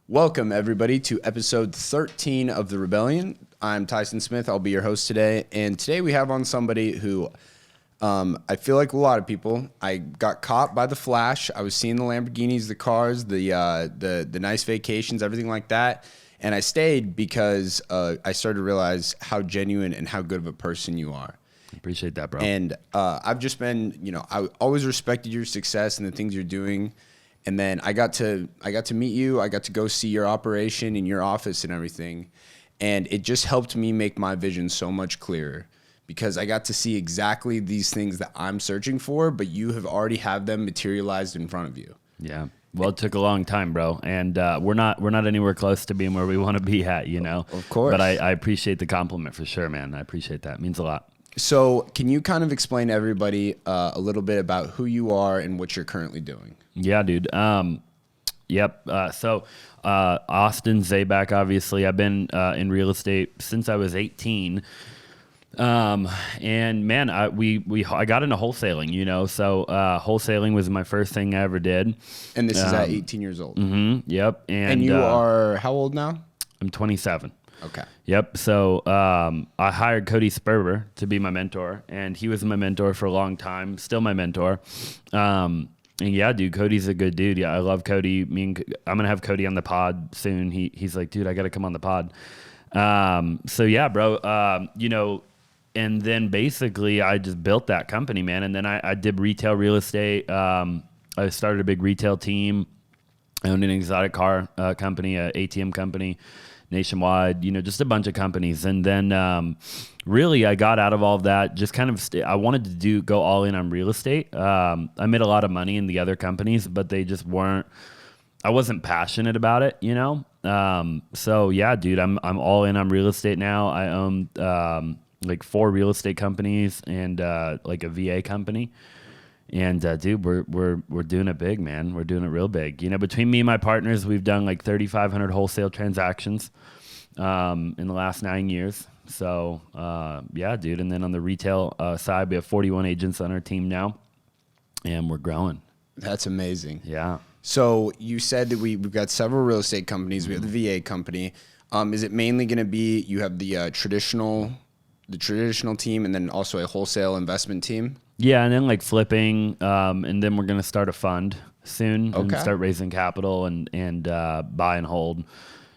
Welcome, everybody, to episode 13 of The Rebellion. I'm Tyson Smith. I'll be your host today. And today we have on somebody who I feel like a lot of people. I got caught by the flash. I was seeing the Lamborghinis, the cars, the nice vacations, everything like that. And I stayed because I started to realize how genuine and how good of a person you are. Appreciate that, bro. And I've just been, I always respected your success and the things you're doing. And then I got to meet you. I got to go see your operation in your office and everything. And it just helped me make my vision so much clearer because I got to see exactly these things that I'm searching for, but you have already have them materialized in front of you. Yeah. Well, it took a long time, bro. And we're not anywhere close to being where we want to be at, Of course. But I appreciate the compliment for sure, man. I appreciate that. It means a lot. So can you kind of explain to everybody a little bit about who you are and what you're currently doing? Yeah, dude. Yep. So Austin Zaback, obviously. I've been in real estate since I was 18. And man, I got into wholesaling, so wholesaling was my first thing I ever did. And this is at 18 years old. Mm-hmm, yep. And you are how old now? I'm 27. Okay. Yep. So I hired Cody Sperber to be my mentor, and he was my mentor for a long time, still my mentor. And yeah, dude, Cody's a good dude. Yeah, I love Cody. I'm gonna have Cody on the pod soon. He's like, dude, I gotta come on the pod. So yeah, bro. And then basically I just built that company, man. And then I did retail real estate. I started a big retail team. I owned an exotic car company, a ATM company, nationwide. Just a bunch of companies. And then really I got out of all of that. Just kind of I wanted to go all in on real estate. I made a lot of money in the other companies, but they just weren't. I wasn't passionate about it, So yeah, dude, I'm all in on real estate now. I own like 4 real estate companies and like a VA company. And dude, we're doing it big, man. We're doing it real big. Between me and my partners, we've done like 3,500 wholesale transactions in the last 9 years. So yeah, dude. And then on the retail side, we have 41 agents on our team now, and we're growing. That's amazing. Yeah. So you said that we've got several real estate companies. We have the VA company. Is it mainly going to be you have the traditional team and then also a wholesale investment team? Yeah, and then like flipping, and then we're going to start a fund soon and Okay. start raising capital and buy and hold.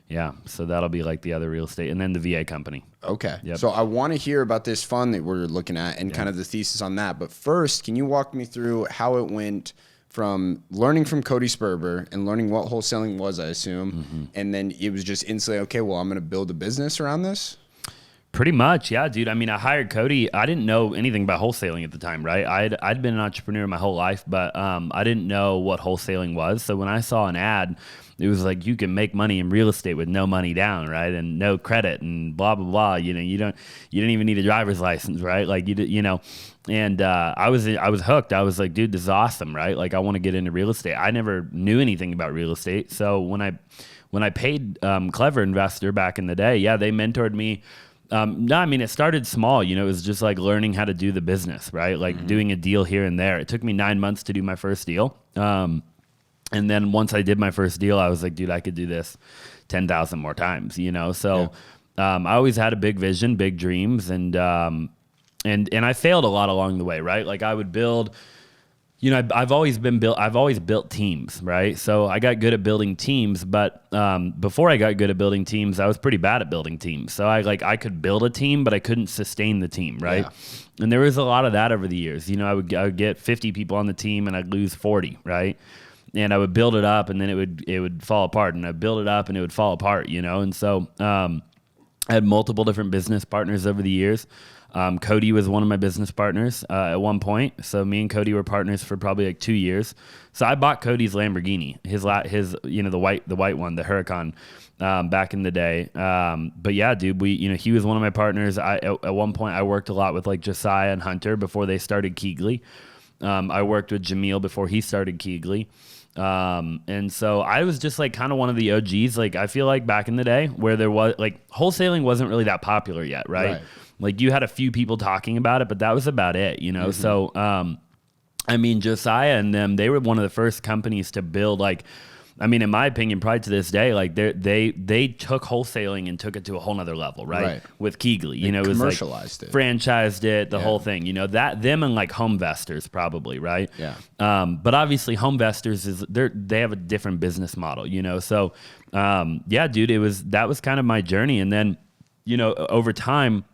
Yeah, so that'll be like the other real estate, and then the VA company. Okay. Yep. So I want to hear about this fund that we're looking at and kind of the thesis on that. But first, can you walk me through how it went from learning from Cody Sperber and learning what wholesaling was, I assume, and then it was just instantly, okay, well, I'm going to build a business around this? Pretty much, yeah, dude. I mean, I hired Cody. I didn't know anything about wholesaling at the time, right? I'd been an entrepreneur my whole life, but I didn't know what wholesaling was. So when I saw an ad, it was like you can make money in real estate with no money down, right, and no credit and blah blah blah. You didn't even need a driver's license, right? Like and I was hooked. I was like, dude, this is awesome, right? Like I want to get into real estate. I never knew anything about real estate, so when I paid Clever Investor back in the day, yeah, they mentored me. No, I mean, it started small, it was just like learning how to do the business, right? Like doing a deal here and there. It took me 9 months to do my first deal. And then once I did my first deal, I was like, dude, I could do this 10,000 more times, So I always had a big vision, big dreams. And I failed a lot along the way, right? Like I would build, I've always built teams, right? So I got good at building teams, but before I got good at building teams, I was pretty bad at building teams. So I could build a team, but I couldn't sustain the team, right? Yeah. And there was a lot of that over the years. I would get 50 people on the team and I'd lose 40, right? And I would build it up and then it would fall apart, and I'd build it up and it would fall apart, And so I had multiple different business partners over the years. Cody was one of my business partners at one point. So me and Cody were partners for probably like 2 years. So I bought Cody's Lamborghini, his the white one, the Huracan, back in the day. But yeah, dude, he was one of my partners. At one point I worked a lot with like Josiah and Hunter before they started Keegley. I worked with Jameel before he started Keegley. And so I was just like kind of one of the OGs. Like I feel like back in the day where there was like wholesaling wasn't really that popular yet, right? Like you had a few people talking about it, but that was about it, So, I mean, Josiah and them, they were one of the first companies to build like I mean, in my opinion, probably to this day, like they took wholesaling and took it to a whole nother level, right? With Keegley, you know, it was like commercialized it, franchised it, the whole thing, you know, that them and like Homevestors probably, right? Yeah. But obviously Homevestors they have a different business model, you know? So, yeah, dude, that was kind of my journey. And then, you know, over time,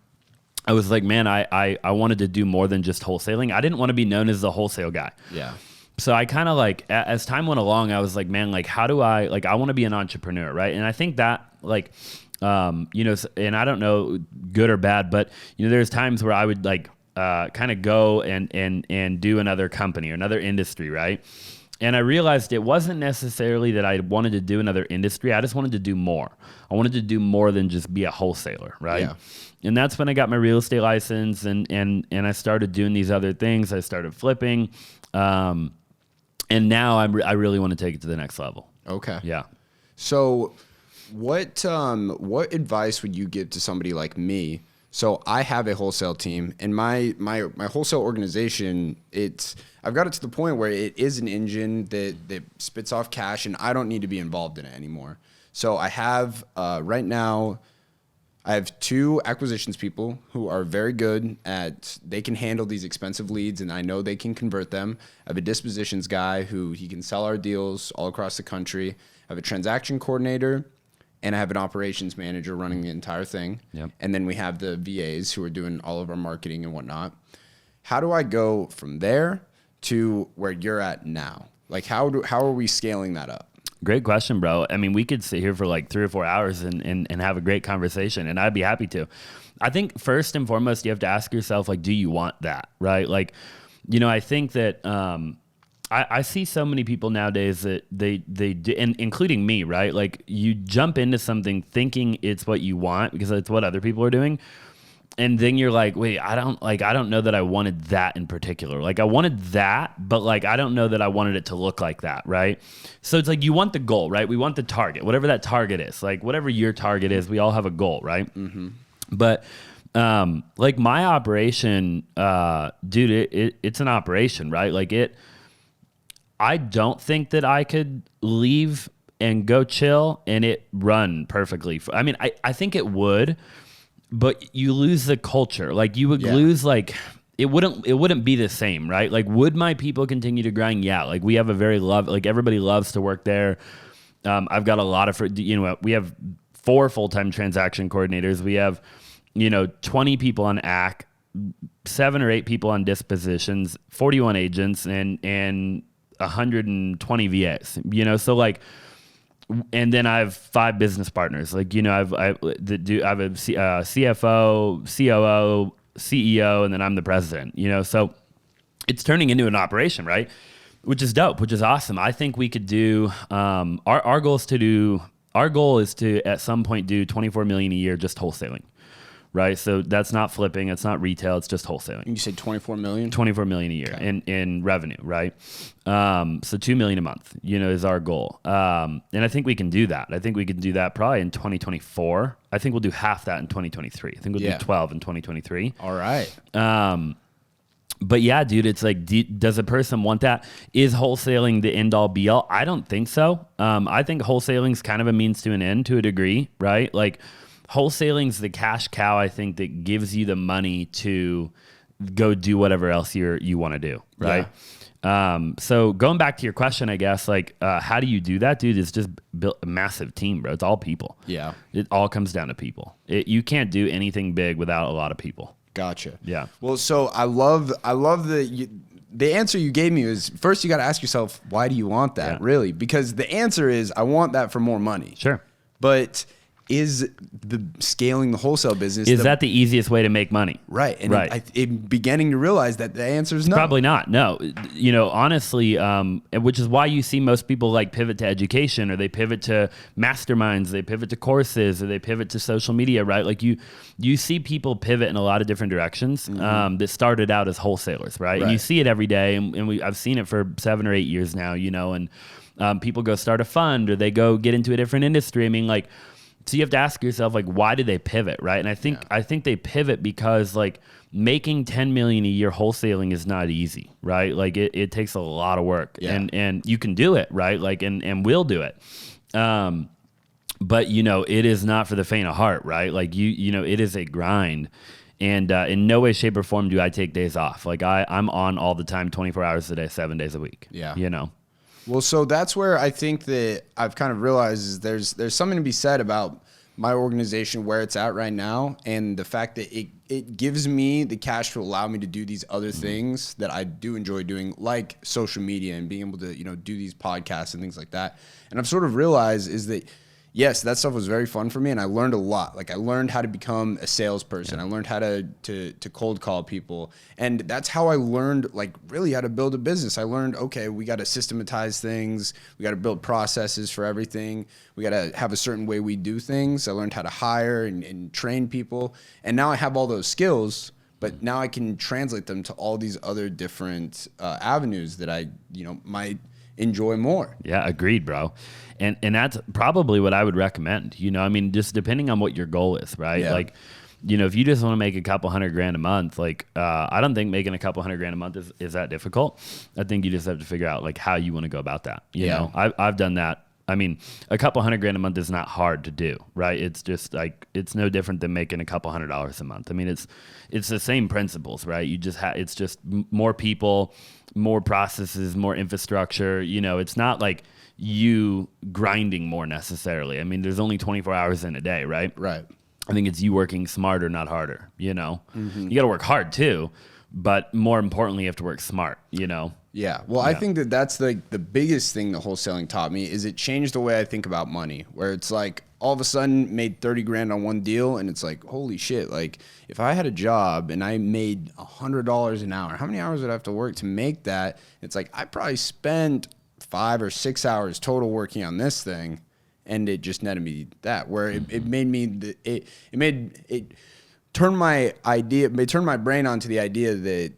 I was like, man, I wanted to do more than just wholesaling. I didn't want to be known as the wholesale guy. Yeah. So I kind of like, as time went along, I was like, man, like, how do I want to be an entrepreneur, right? And I think that, like, you know, and I don't know, good or bad, but, you know, there's times where I would, like, kind of go and do another company or another industry, right? And I realized it wasn't necessarily that I wanted to do another industry. I just wanted to do more. I wanted to do more than just be a wholesaler, right? Yeah. And that's when I got my real estate license and I started doing these other things. I started flipping. And now I really want to take it to the next level. Okay. Yeah. So what advice would you give to somebody like me? So I have a wholesale team, and my wholesale organization, I've got it to the point where it is an engine that spits off cash, and I don't need to be involved in it anymore. So I have right now, I have 2 acquisitions people who are very good they can handle these expensive leads, and I know they can convert them. I have a dispositions guy he can sell our deals all across the country. I have a transaction coordinator, and I have an operations manager running the entire thing. Yep. And then we have the VAs who are doing all of our marketing and whatnot. How do I go from there to where you're at now? Like, how are we scaling that up? Great question, bro. I mean, we could sit here for like 3 or 4 hours and have a great conversation, and I'd be happy to. I think first and foremost, you have to ask yourself, like, do you want that, right? Like, you know, I think that I see so many people nowadays that they do, and including me, right? Like, you jump into something thinking it's what you want because it's what other people are doing. And then you're like, wait, I don't know that I wanted that in particular. Like, I wanted that, but like, I don't know that I wanted it to look like that, right? So it's like, you want the goal, right? We want the target, whatever that target is. Like, whatever your target is, we all have a goal, right? Mm-hmm. But like my operation, dude, it's an operation, right? Like I don't think that I could leave and go chill and it run perfectly. I mean, I think it would. But you lose the culture. Like, you would lose, like, it wouldn't be the same, right? Like, would my people continue to grind? Yeah. Like, we have everybody loves to work there. I've got a lot of, you know, we have 4 full-time transaction coordinators. We have, you know, 20 people on AC, 7 or 8 people on dispositions, 41 agents, and 120 VAs, you know? So, like, and then I have 5 business partners. Like, you know, I have a CFO, COO, CEO, and then I'm the president, you know? So it's turning into an operation, right? Which is dope, which is awesome. I think we could do, our goal is to at some point do 24 million a year just wholesaling. Right. So that's not flipping. It's not retail. It's just wholesaling. You said 24 million? 24 million a year in revenue. Right. So 2 million a month, you know, is our goal. And I think we can do that. I think we can do that probably in 2024. I think we'll do half that in 2023. I think we'll do 12 in 2023. All right. But yeah, dude, it's like, does a person want that? Is wholesaling the end all be all? I don't think so. I think wholesaling is kind of a means to an end to a degree, right? Like, wholesaling's the cash cow, I think, that gives you the money to go do whatever else you want to do, right? Yeah. So going back to your question, I guess, like, how do you do that, dude? It's just build a massive team, bro. It's all people. Yeah. It all comes down to people. You can't do anything big without a lot of people. Gotcha. Yeah. Well, so I love the answer you gave me is, first you got to ask yourself, why do you want that, really? Because the answer is, I want that for more money. Sure. But is the scaling the wholesale business that the easiest way to make money? Right. And I'm beginning to realize that the answer is no. Probably not. No. You know, honestly, which is why you see most people like pivot to education, or they pivot to masterminds, they pivot to courses, or they pivot to social media, right? Like you see people pivot in a lot of different directions that started out as wholesalers, right? And you see it every day, and I've seen it for 7 or 8 years now, you know, and people go start a fund, or they go get into a different industry. I mean, like, So you have to ask yourself, like, why did they pivot, right? And I think they pivot because, like, making $10 million a year wholesaling is not easy, right? Like, it takes a lot of work, and you can do it, right? Like, and we'll do it. But it is not for the faint of heart, right? Like, it is a grind. And in no way, shape, or form do I take days off. Like, I'm on all the time, 24 hours a day, 7 days a week. Yeah. Well, so that's where I think that I've kind of realized is there's something to be said about my organization, where it's at right now, and the fact that it gives me the cash to allow me to do these other things that I do enjoy doing, like social media and being able to, do these podcasts and things like that. And I've sort of realized is that, yes, that stuff was very fun for me, and I learned a lot. Like, I learned how to become a salesperson. I learned how to cold call people, and that's how I learned, like, really how to build a business. I learned, okay, we got to systematize things. We got to build processes for everything. We got to have a certain way we do things. I learned how to hire and train people, and now I have all those skills, but now I can translate them to all these other different avenues that I, might enjoy more. Yeah, agreed, bro. And that's probably what I would recommend. Just depending on what your goal is, right? Yeah. Like, if you just want to make a couple $100,000 a month, like, I don't think making a couple $100,000 a month is that difficult. I think you just have to figure out, like, how you want to go about that. You know, I've done that. I mean, a couple $100,000 a month is not hard to do, right? It's just like, it's no different than making a couple $100 a month. I mean, it's the same principles, right? You just it's just more people, more processes, more infrastructure. It's not like you grinding more necessarily. I mean, there's only 24 hours in a day, right? Right. I think it's you working smarter, not harder. You got to work hard too, but more importantly, you have to work smart. Yeah. Well, I think that's like the biggest thing that wholesaling taught me is it changed the way I think about money, where it's like all of a sudden made 30 grand on one deal. And it's like, holy shit. Like, if I had a job and I made $100 an hour, how many hours would I have to work to make that? It's like, I probably spent 5 or 6 hours total working on this thing. And it just netted me that, where it made me, it turned my brain onto the idea that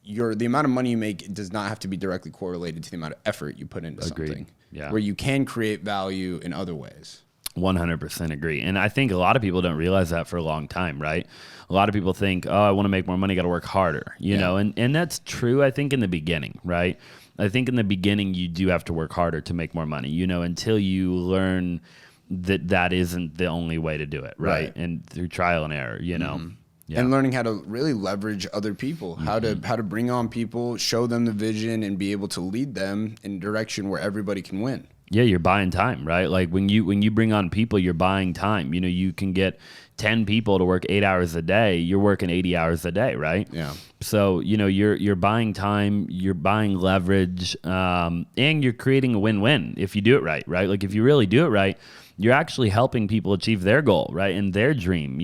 the amount of money you make does not have to be directly correlated to the amount of effort you put into something. Yeah. Where you can create value in other ways. 100% agree. And I think a lot of people don't realize that for a long time, right? A lot of people think, oh, I want to make more money, got to work harder, and that's true, I think, in the beginning, right? I think in the beginning, you do have to work harder to make more money, until you learn that isn't the only way to do it, right? And through trial and error, Mm-hmm. Yeah. And learning how to really leverage other people, how to bring on people, show them the vision, and be able to lead them in a direction where everybody can win. Yeah, you're buying time, right? Like when you bring on people, you're buying time. You can get 10 people to work 8 hours a day. You're working 80 hours a day, right? Yeah. So you're buying time, you're buying leverage, and you're creating a win-win if you do it right, right? Like if you really do it right, you're actually helping people achieve their goal, right? And their dream,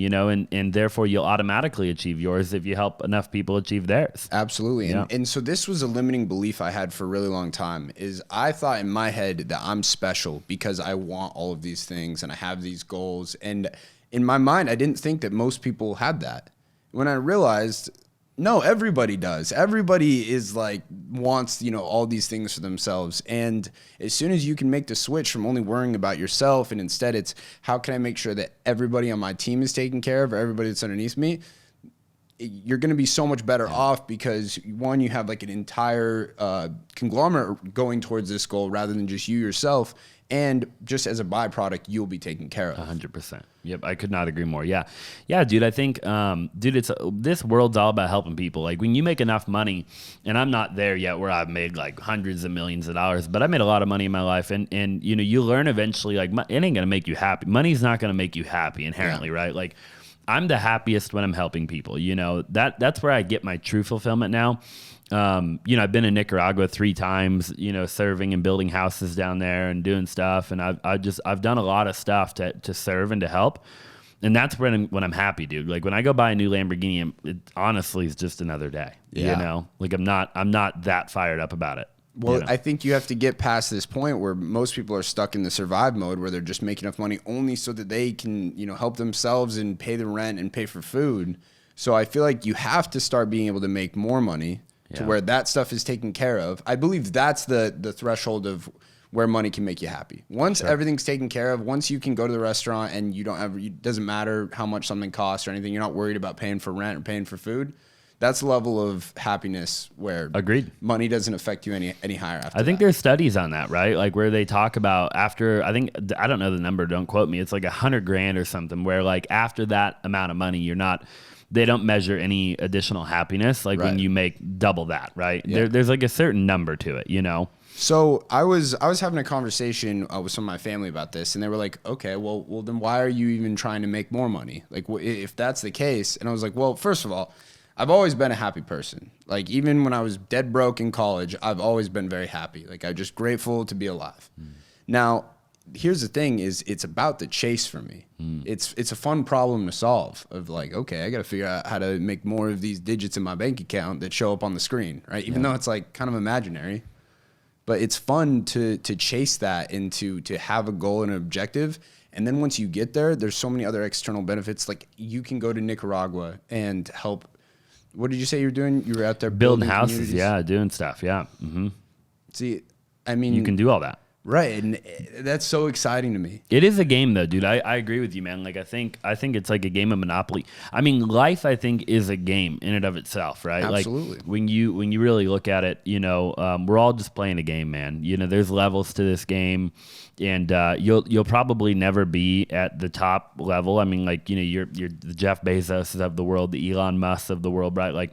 and therefore you'll automatically achieve yours if you help enough people achieve theirs. Absolutely. Yeah. And so this was a limiting belief I had for a really long time is I thought in my head that I'm special because I want all of these things and I have these goals. And in my mind, I didn't think that most people had that. When I realized, no, everybody does. Everybody is like, wants, all these things for themselves. And as soon as you can make the switch from only worrying about yourself and instead it's how can I make sure that everybody on my team is taken care of or everybody that's underneath me, you're going to be so much better off because one, you have like an entire conglomerate going towards this goal rather than just you yourself. And just as a byproduct, you'll be taken care of. 100%. Yep, I could not agree more. Yeah, dude. I think, this world's all about helping people. Like when you make enough money, and I'm not there yet where I've made like hundreds of millions of dollars, but I made a lot of money in my life, and you learn eventually like it ain't gonna make you happy. Money's not gonna make you happy inherently, right? Like I'm the happiest when I'm helping people. That's where I get my true fulfillment now. I've been in Nicaragua 3 times, serving and building houses down there and doing stuff. And I've done a lot of stuff to serve and to help. And that's when I'm happy, dude. Like when I go buy a new Lamborghini, it honestly is just another day, like I'm not that fired up about it. Well, I think you have to get past this point where most people are stuck in the survive mode where they're just making enough money only so that they can, help themselves and pay the rent and pay for food. So I feel like you have to start being able to make more money to where that stuff is taken care of. I believe that's the threshold of where money can make you happy. Once everything's taken care of, once you can go to the restaurant and it doesn't matter how much something costs or anything, you're not worried about paying for rent or paying for food. That's the level of happiness where Agreed. Money doesn't affect you any higher after I think that. there's studies on that, right? Like where they talk about after, I don't know the number, don't quote me. It's like $100,000 or something where like after that amount of money, they don't measure any additional happiness. Like when you make double that, right? Yeah. There's like a certain number to it, you know? So I was having a conversation with some of my family about this, and they were like, okay, well then why are you even trying to make more money? Like if that's the case. And I was like, well, first of all, I've always been a happy person. Like even when I was dead broke in college, I've always been very happy. Like I'm just grateful to be alive. Now, here's the thing is it's about the chase for me. It's a fun problem to solve of like, okay, I got to figure out how to make more of these digits in my bank account that show up on the screen, right? Even though it's like kind of imaginary, but it's fun to chase that and to have a goal and an objective. And then once you get there, there's so many other external benefits. Like you can go to Nicaragua and help. What did you say you were doing? You were out there building houses, doing stuff, See, I mean, you can do all that. Right, and that's so exciting to me. It is a game, though, dude. I agree with you, man. Like, I think it's like a game of Monopoly. I mean, life, I think, is a game in and of itself, right? Absolutely. Like, when you really look at it, you know, we're all just playing a game, man. You know, there's levels to this game, and you'll probably never be at the top level. I mean, like, you know, you're the Jeff Bezos of the world, the Elon Musk of the world, right? Like,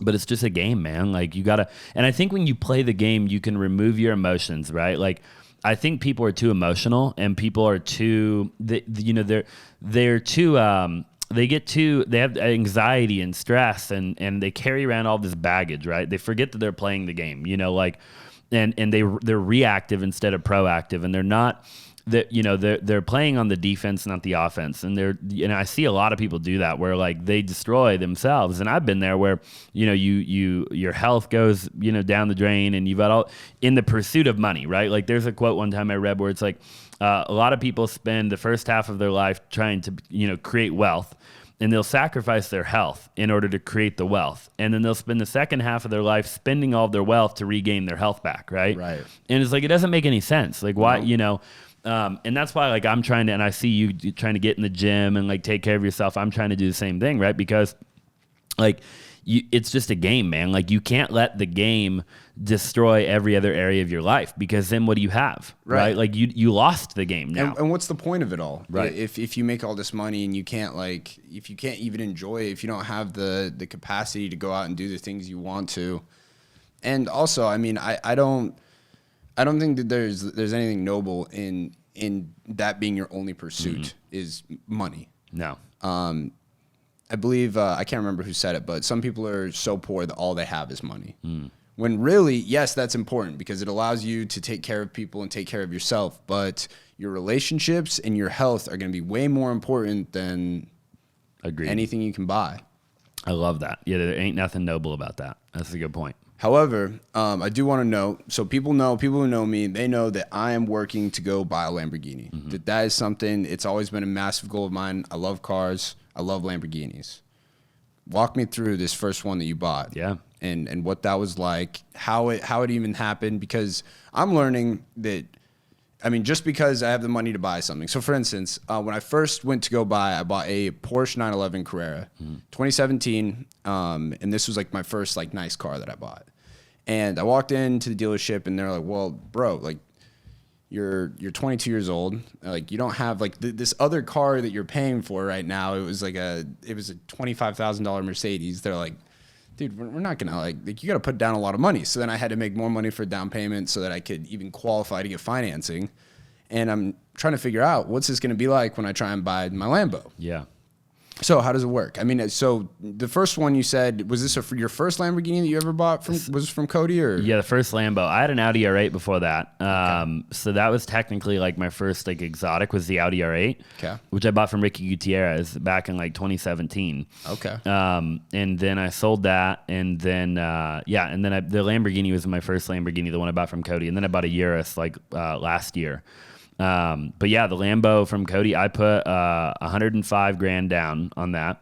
but it's just a game, man. Like you gotta, and I think when you play the game, you can remove your emotions, right? Like I think people are too emotional, and people are too, they're too, they have anxiety and stress, and they carry around all this baggage, right? They forget that they're playing the game, you know, like, and they're reactive instead of proactive, and they're not. That you know they're playing on the defense, not the offense, and I see a lot of people do that where like they destroy themselves, and I've been there where you know your health goes down the drain, and you've got all in the pursuit of money, right? Like there's a quote one time I read where it's like a lot of people spend the first half of their life trying to create wealth, and they'll sacrifice their health in order to create the wealth, and then they'll spend the second half of their life spending all of their wealth to regain their health back, right? Right. And it's like it doesn't make any sense. Like why and that's why like I'm trying to, and I see you trying to get in the gym and like take care of yourself. I'm trying to do the same thing, right? Because like it's just a game, man. Like you can't let the game destroy every other area of your life, because then what do you have, right? Like you lost the game now. And what's the point of it all? Right. If you make all this money and you can't if you can't even enjoy it, if you don't have the capacity to go out and do the things you want to. And also, I mean, I don't think that there's anything noble in that being your only pursuit is money. No. I believe I can't remember who said it, but some people are so poor that all they have is money. When really, yes, that's important because it allows you to take care of people and take care of yourself. But your relationships and your health are going to be way more important than anything you can buy. I love that. Yeah, there ain't nothing noble about that. That's a good point. However, I do want to note, so people who know me, they know that I am working to go buy a Lamborghini. That is something, it's always been a massive goal of mine. I love cars. I love Lamborghinis. Walk me through this first one that you bought. Yeah. And what that was like, how it even happened, because I'm learning that, I mean, just because I have the money to buy something. So for instance, when I first went to go I bought a Porsche 911 Carrera, 2017. And this was like my first like nice car that I bought. And I walked into the dealership and they're like, well, bro, like you're 22 years old. Like you don't have like this other car that you're paying for right now. It was a $25,000 Mercedes. They're like, dude, we're not gonna like you got to put down a lot of money. So then I had to make more money for down payment so that I could even qualify to get financing. And I'm trying to figure out what's this gonna be like when I try and buy my Lambo. Yeah. So how does it work? I mean, so the first one you said, was this your first Lamborghini that you ever bought was from Cody or? Yeah, the first Lambo. I had an Audi R8 before that. So that was technically like my first like exotic was the Audi R8, which I bought from Ricky Gutierrez back in like 2017. Okay. And then I sold that, and then the Lamborghini was my first Lamborghini, the one I bought from Cody, and then I bought a Urus like last year. But yeah, the Lambo from Cody, I put $105,000 down on that.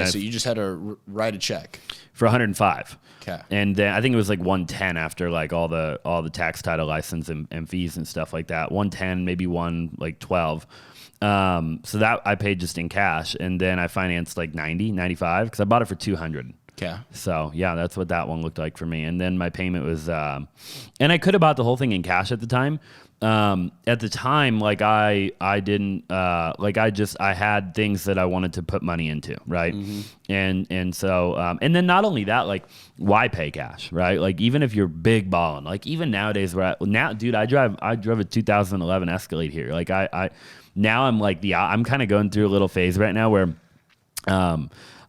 Okay, so you just had to write a check for 105. Okay. And then I think it was like 110 after like all the tax, title, license, and fees and stuff like that. 110, maybe 112. So that I paid just in cash, and then I financed like 95 because I bought it for 200. Okay. So yeah, that's what that one looked like for me. And then my payment was, and I could have bought the whole thing in cash at the time. At the time, like I didn't, like I had things that I wanted to put money into. Right. And so, and then not only that, like why pay cash, right? Like even if you're big balling, like even nowadays dude, I drove a 2011 Escalade here. Like now I'm like I'm kind of going through a little phase right now where,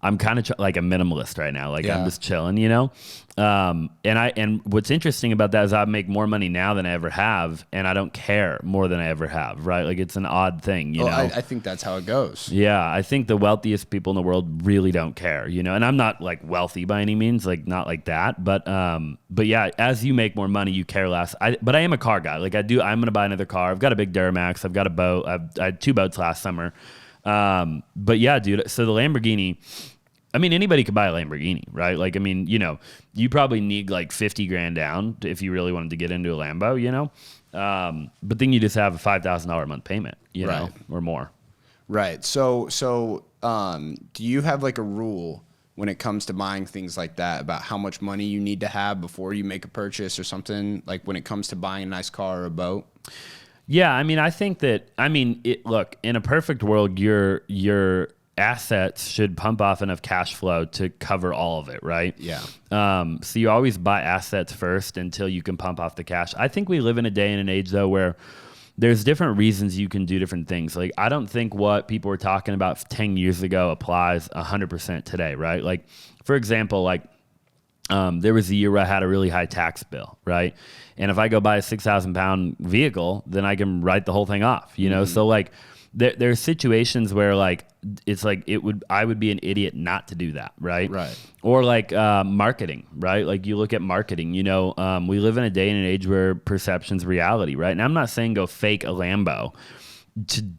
I'm kind of like a minimalist right now. Like I'm just chilling, you know? And what's interesting about that is I make more money now than I ever have, and I don't care more than I ever have, right? Like it's an odd thing, you know? I think that's how it goes. Yeah. I think the wealthiest people in the world really don't care, you know? And I'm not like wealthy by any means, like not like that. But yeah, as you make more money, you care less. But I am a car guy. Like I'm going to buy another car. I've got a big Duramax. I've got a boat. I had 2 boats last summer. But yeah, dude, so the Lamborghini, I mean, anybody could buy a Lamborghini, right? Like, I mean, you know, you probably need like 50 grand down if you really wanted to get into a Lambo, you know? But then you just have a $5,000 a month payment, you know, or more. Right. So, do you have like a rule when it comes to buying things like that about how much money you need to have before you make a purchase or something, like when it comes to buying a nice car or a boat? Yeah. I mean, I think that, look, in a perfect world, your assets should pump off enough cash flow to cover all of it, right? Yeah. So you always buy assets first until you can pump off the cash. I think we live in a day and an age, though, where there's different reasons you can do different things. Like, I don't think what people were talking about 10 years ago applies 100% today, right? Like, for example, like, there was a year where I had a really high tax bill, right? And if I go buy a 6,000 pound vehicle, then I can write the whole thing off, you know? So like, there's situations where like it's like I would be an idiot not to do that, right? Right. Or like marketing, right? Like you look at marketing, you know, we live in a day and an age where perception's reality, right? And I'm not saying go fake a Lambo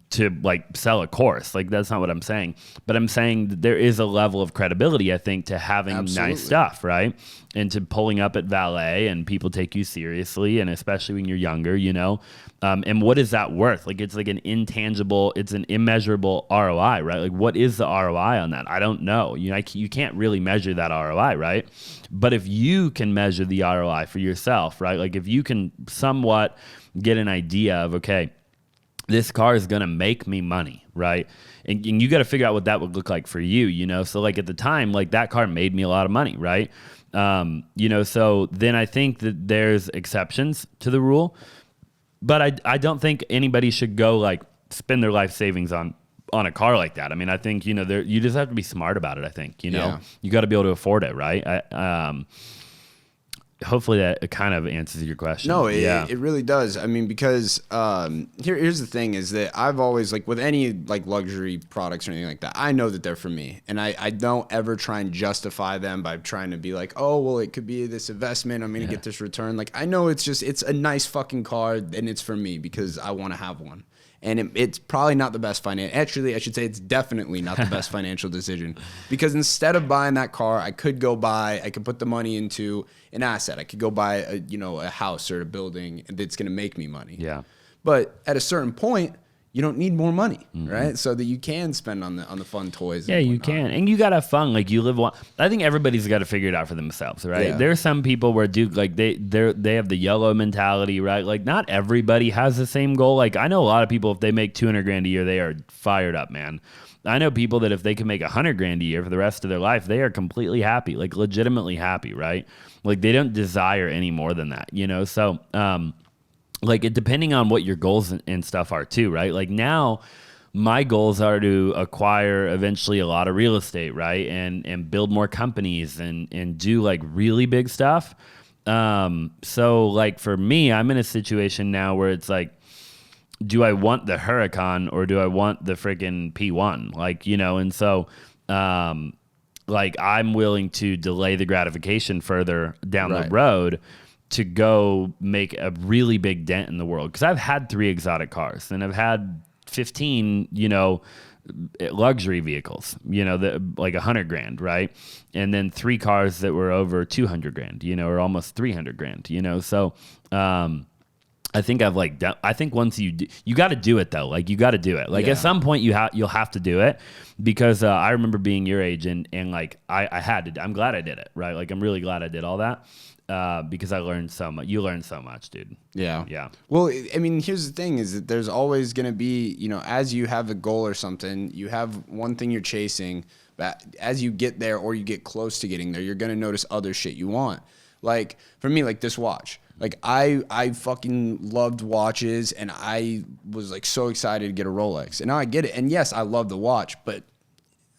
to like sell a course, like that's not what I'm saying, but I'm saying that there is a level of credibility, I think, to having nice stuff, right? And to pulling up at valet and people take you seriously, and especially when you're younger, you know. And what is that worth? Like it's like an intangible, it's an immeasurable ROI, right? Like what is the ROI on that? I don't know. You know, you can't really measure that ROI, right? But if you can measure the ROI for yourself, right? Like if you can somewhat get an idea of, okay, this car is going to make me money, right? And you got to figure out what that would look like for you, you know? So like at the time, like that car made me a lot of money, right? You know, so then I think that there's exceptions to the rule, but I don't think anybody should go like spend their life savings on a car like that. I mean, I think, you know, you just have to be smart about it. I think, you know, you got to be able to afford it, right? Hopefully that kind of answers your question. No, it really does. I mean, because here's the thing is that I've always, like with any like luxury products or anything like that, I know that they're for me. And I don't ever try and justify them by trying to be like, oh, well, it could be this investment. I'm going to get this return. Like, I know it's a nice fucking car and it's for me because I want to have one. And it's probably not the best actually, I should say it's definitely not the best financial decision, because instead of buying that car, I could put the money into an asset. I could go buy a house or a building that's going to make me money. Yeah. But at a certain point, you don't need more money, right? So that you can spend on the fun toys. Yeah, you can. And you got to have fun. Like you live one. I think everybody's got to figure it out for themselves, right? Yeah. There are some people where like they have the YOLO mentality, right? Like not everybody has the same goal. Like I know a lot of people, if they make 200 grand a year, they are fired up, man. I know people that if they can make 100 grand a year for the rest of their life, they are completely happy, like legitimately happy, right? Like they don't desire any more than that, you know? So, like it depending on what your goals and stuff are too, right? Like now my goals are to acquire eventually a lot of real estate, right? And build more companies and do like really big stuff. So like for me, I'm in a situation now where it's like, do I want the Huracan or do I want the freaking P1? Like, you know, and so, like I'm willing to delay the gratification further down the road to go make a really big dent in the world. Because I've had 3 exotic cars and I've had 15, luxury vehicles, like $100,000, right? And then 3 cars that were over $200,000, or almost $300,000, So, I think I think once you got to do it though. Like you got to do it. Like at some point you'll have to do it because I remember being your age and like I had to. I'm glad I did it. Right. Like I'm really glad I did all that because I learned so much. You learned so much, dude. Yeah. Yeah. Well, I mean, here's the thing: is that there's always going to be, as you have a goal or something, you have one thing you're chasing. But as you get there or you get close to getting there, you're going to notice other shit you want. Like for me, like this watch. Like I fucking loved watches and I was like so excited to get a Rolex. And now I get it. And yes, I love the watch, but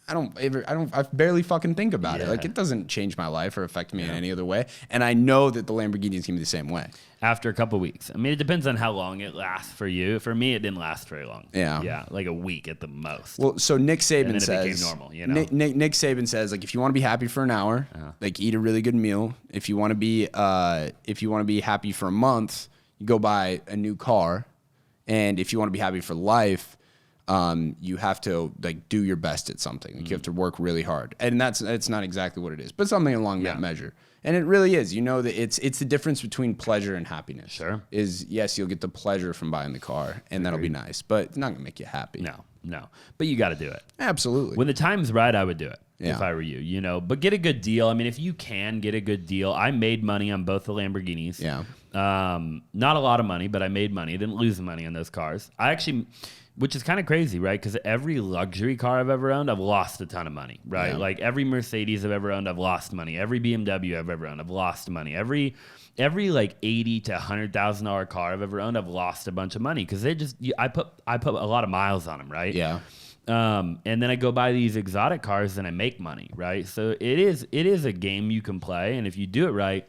I barely fucking think about it. Like it doesn't change my life or affect me in any other way. And I know that the Lamborghini is gonna be the same way. After a couple weeks. I mean, it depends on how long it lasts for you. For me, it didn't last very long. Yeah. Yeah, like a week at the most. Well, so Nick Saban and then says it became normal, Nick Saban says like if you want to be happy for an hour, like eat a really good meal. If you want to be happy for a month, you go buy a new car. And if you want to be happy for life, you have to like do your best at something. Like you have to work really hard. And that's not exactly what it is, but something along that measure. And it really is. That it's the difference between pleasure and happiness. Sure. Is yes, you'll get the pleasure from buying the car, and that'll be nice, but it's not gonna make you happy. No. But you got to do it. Absolutely. When the time's right, I would do it if Yeah. I were you. But get a good deal. I mean, if you can get a good deal, I made money on both the Lamborghinis. Yeah. Not a lot of money, but I made money. I didn't lose money on those cars. Which is kind of crazy, right? Because every luxury car I've ever owned, I've lost a ton of money, right? Yeah. Like every Mercedes I've ever owned, I've lost money. Every BMW I've ever owned, I've lost money. Every like $80,000 to $100,000 car I've ever owned, I've lost a bunch of money because I put a lot of miles on them, right? Yeah. And then I go buy these exotic cars and I make money, right? So it is a game you can play, and if you do it right,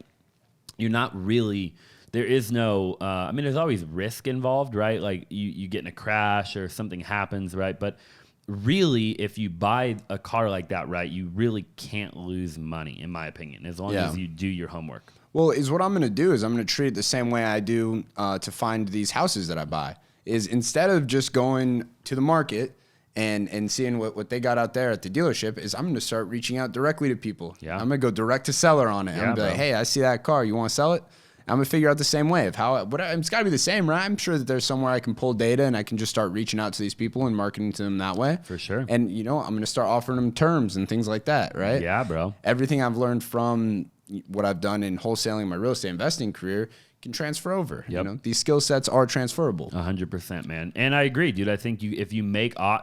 you're not really. There is no, there's always risk involved, right? Like you get in a crash or something happens, right? But really, if you buy a car like that, right, you really can't lose money, in my opinion, as long as you do your homework. Well, what I'm going to do is I'm going to treat it the same way I do to find these houses that I buy. Is instead of just going to the market and seeing what they got out there at the dealership, is I'm going to start reaching out directly to people. Yeah. I'm going to go direct to seller on it. I'm going to be like, hey, I see that car. You want to sell it? I'm going to figure out the same way of it's got to be the same, right? I'm sure that there's somewhere I can pull data and I can just start reaching out to these people and marketing to them that way. For sure. And, I'm going to start offering them terms and things like that, right? Yeah, bro. Everything I've learned from what I've done in wholesaling my real estate investing career can transfer over. Yep. These skill sets are transferable. 100%, man. And I agree, dude. I think if you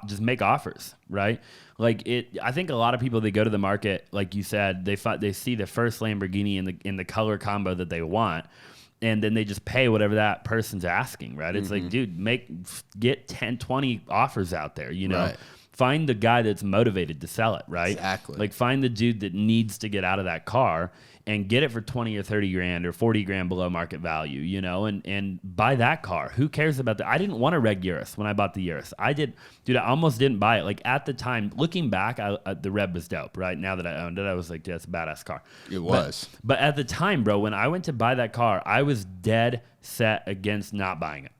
just make offers, right? Like I think a lot of people, they go to the market, like you said, they see the first Lamborghini in the color combo that they want, and then they just pay whatever that person's asking, right? It's like, dude, get 10, 20 offers out there, Right. Find the guy that's motivated to sell it, right? Exactly. Like find the dude that needs to get out of that car and get it for 20 or 30 grand or 40 grand below market value, and buy that car. Who cares about that? I didn't want a Reg Urus when I bought the Urus. I almost didn't buy it. Like at the time, looking back, the Red was dope, right? Now that I owned it, I was like, dude, that's a badass car. It was. But at the time, bro, when I went to buy that car, I was dead set against not buying it.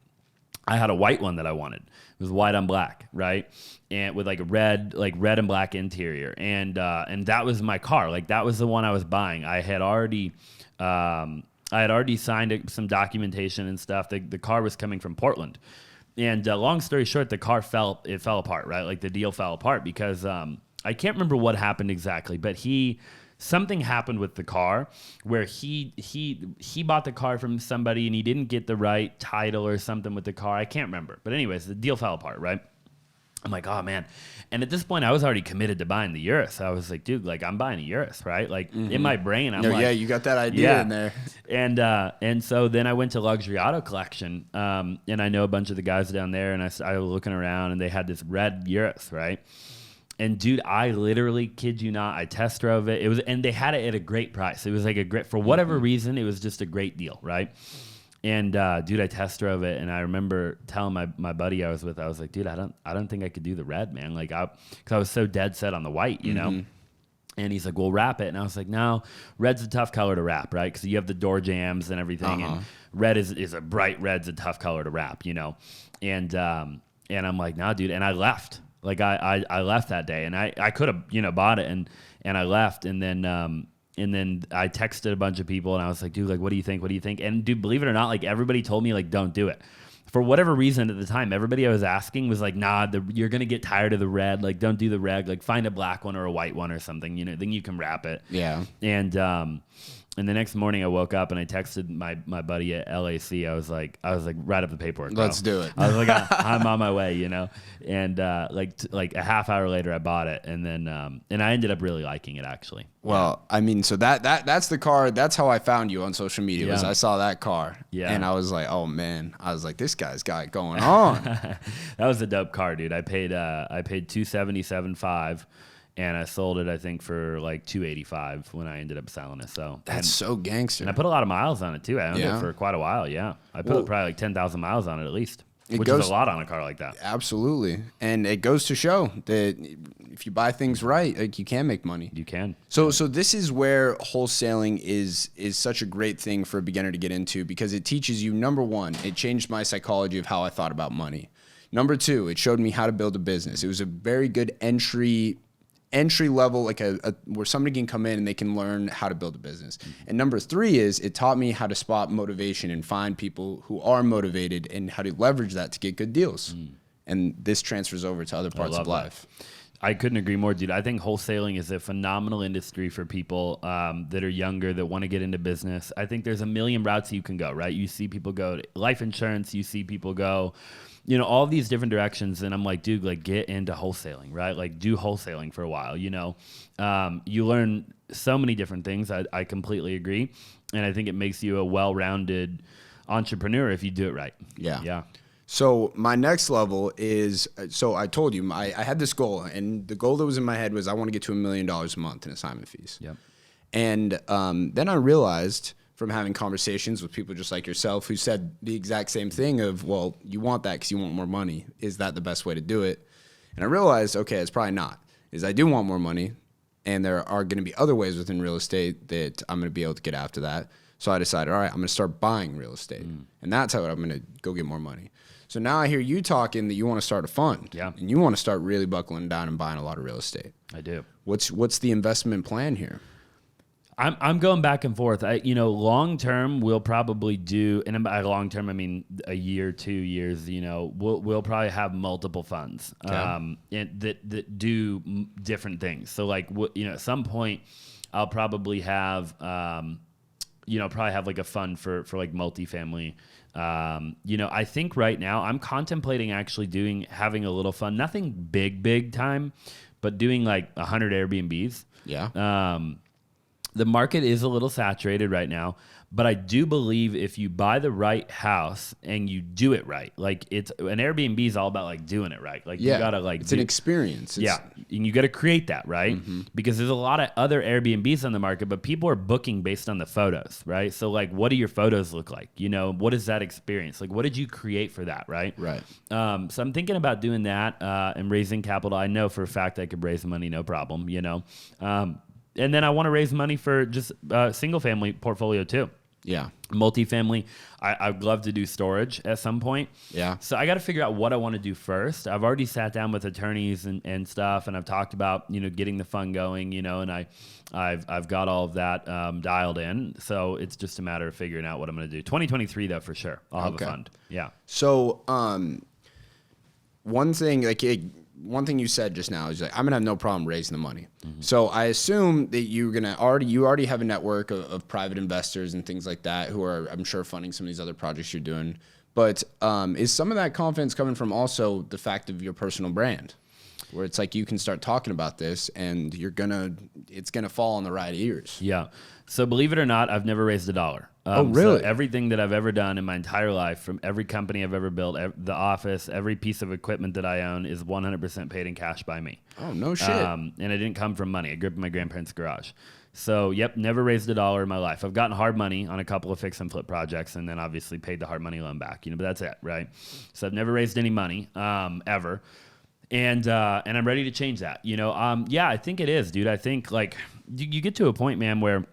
I had a white one that I wanted. It was white on black, right? And with like a red and black interior. And that was my car. Like that was the one I was buying. I had already signed some documentation and stuff. The car was coming from Portland. And long story short, the car fell apart, right? Like the deal fell apart because I can't remember what happened exactly, but something happened with the car where he bought the car from somebody and he didn't get the right title or something with the car. I can't remember. But anyways, the deal fell apart, right? I'm like, oh man. And at this point I was already committed to buying the Urus. I was like, dude, like I'm buying a Urus, right? Like in my brain, I'm like, yeah, you got that idea in there. And so then I went to Luxury Auto Collection, and I know a bunch of the guys down there, and I was looking around and they had this red Urus, right? And dude, I literally kid you not, I test drove it. And they had it at a great price. It was like for whatever reason, it was just a great deal, right? And dude, I test drove it, and I remember telling my buddy I was with, I was like, dude, I don't think I could do the red, man. Like, because I was so dead set on the white, know. And he's like, well, wrap it. And I was like, no, red's a tough color to wrap, right? Because you have the door jams and everything, and red is a bright red's a tough color to wrap, And And I'm like, nah, dude. And I left. Like I left that day, and I could have, you know, bought it, and I left. And then I texted a bunch of people, and I was like, dude, like, what do you think? What do you think? And dude, believe it or not, like everybody told me like, don't do it. For whatever reason at the time, everybody I was asking was like, nah, you're going to get tired of the red. Like, don't do the red. Like, find a black one or a white one or something, you know, then you can wrap it. Yeah. And the next morning I woke up and I texted my buddy at LAC. I was like, write up the paperwork, bro. Let's do it. I was like, I'm on my way, you know? And like a half hour later I bought it. And then, and I ended up really liking it actually. Well, I mean, so that's the car. That's how I found you on social media. Was I saw that car, and I was like, oh man, I was like, this guy's got it going on. That was a dope car, dude. I paid $277.5, and I sold it I think for like $285 when I ended up selling it. So that's so gangster. And I put a lot of miles on it too. I owned it for quite a while. Yeah, I put probably like 10,000 miles on it at least. Which is a lot on a car like that. Absolutely. And it goes to show that if you buy things right, like you can make money. You can. So this is where wholesaling is such a great thing for a beginner to get into, because it teaches you, number one, it changed my psychology of how I thought about money. Number two, it showed me how to build a business. It was a very good entry level, like where somebody can come in and they can learn how to build a business. And number three is it taught me how to spot motivation and find people who are motivated and how to leverage that to get good deals. And this transfers over to other parts of life. I couldn't agree more, dude. I think wholesaling is a phenomenal industry for people that are younger, that want to get into business. I think there's a million routes you can go, right? You see people go to life insurance. You see people go, you know, all these different directions. And I'm like, dude, like get into wholesaling, right? Like do wholesaling for a while, you know. You learn so many different things. I completely agree. And I think it makes you a well-rounded entrepreneur if you do it right. Yeah. Yeah. So my next level is, so I told you, I had this goal, and the goal that was in my head was I want to get to $1 million a month in assignment fees. Yep. And then I realized from having conversations with people just like yourself who said the exact same thing of, well, you want that because you want more money. Is that the best way to do it? And I realized, okay, it's probably not. Is I do want more money, and there are going to be other ways within real estate that I'm going to be able to get after that. So I decided, all right, I'm going to start buying real estate. And that's how I'm going to go get more money. So now I hear you talking that you want to start a fund. Yeah. And you want to start really buckling down and buying a lot of real estate. I do. What's the investment plan here? I'm going back and forth. Long term we'll probably do, and by long term I mean a year, 2 years. You know, we'll probably have multiple funds that do different things. So like at some point I'll probably have like a fund for like multifamily. I think right now I'm contemplating actually having a little fund, nothing big time, but doing like 100 Airbnbs. Yeah. The market is a little saturated right now, but I do believe if you buy the right house and you do it right, like an Airbnb is all about like doing it right. Like you gotta like it's an experience. And you got to create that, right? Mm-hmm. Because there's a lot of other Airbnbs on the market, but people are booking based on the photos, right? So like, what do your photos look like? You know, what is that experience? Like, what did you create for that, right? Right. So I'm thinking about doing that and raising capital. I know for a fact I could raise money, no problem, you know. And then I want to raise money for just single family portfolio too. Yeah. Multifamily, I'd love to do storage at some point. Yeah. So I got to figure out what I want to do first. I've already sat down with attorneys and stuff, and I've talked about, getting the fund going, and I've got all of that dialed in. So it's just a matter of figuring out what I'm going to do. 2023 though, for sure. I'll have a fund. Yeah. So one thing you said just now is like, I'm gonna have no problem raising the money. Mm-hmm. So I assume that you already have a network of private investors and things like that who are, I'm sure, funding some of these other projects you're doing. But is some of that confidence coming from also the fact of your personal brand, where it's like you can start talking about this and it's gonna fall on the right ears? Yeah. So believe it or not, I've never raised $1. Oh, really? So everything that I've ever done in my entire life, from every company I've ever built, the office, every piece of equipment that I own is 100% paid in cash by me. Oh, no shit. And it didn't come from money. I grew up in my grandparents' garage. So, never raised $1 in my life. I've gotten hard money on a couple of fix and flip projects, and then obviously paid the hard money loan back. But that's it, right? So I've never raised any money ever. And I'm ready to change that. I think it is, dude. I think like you get to a point, man, where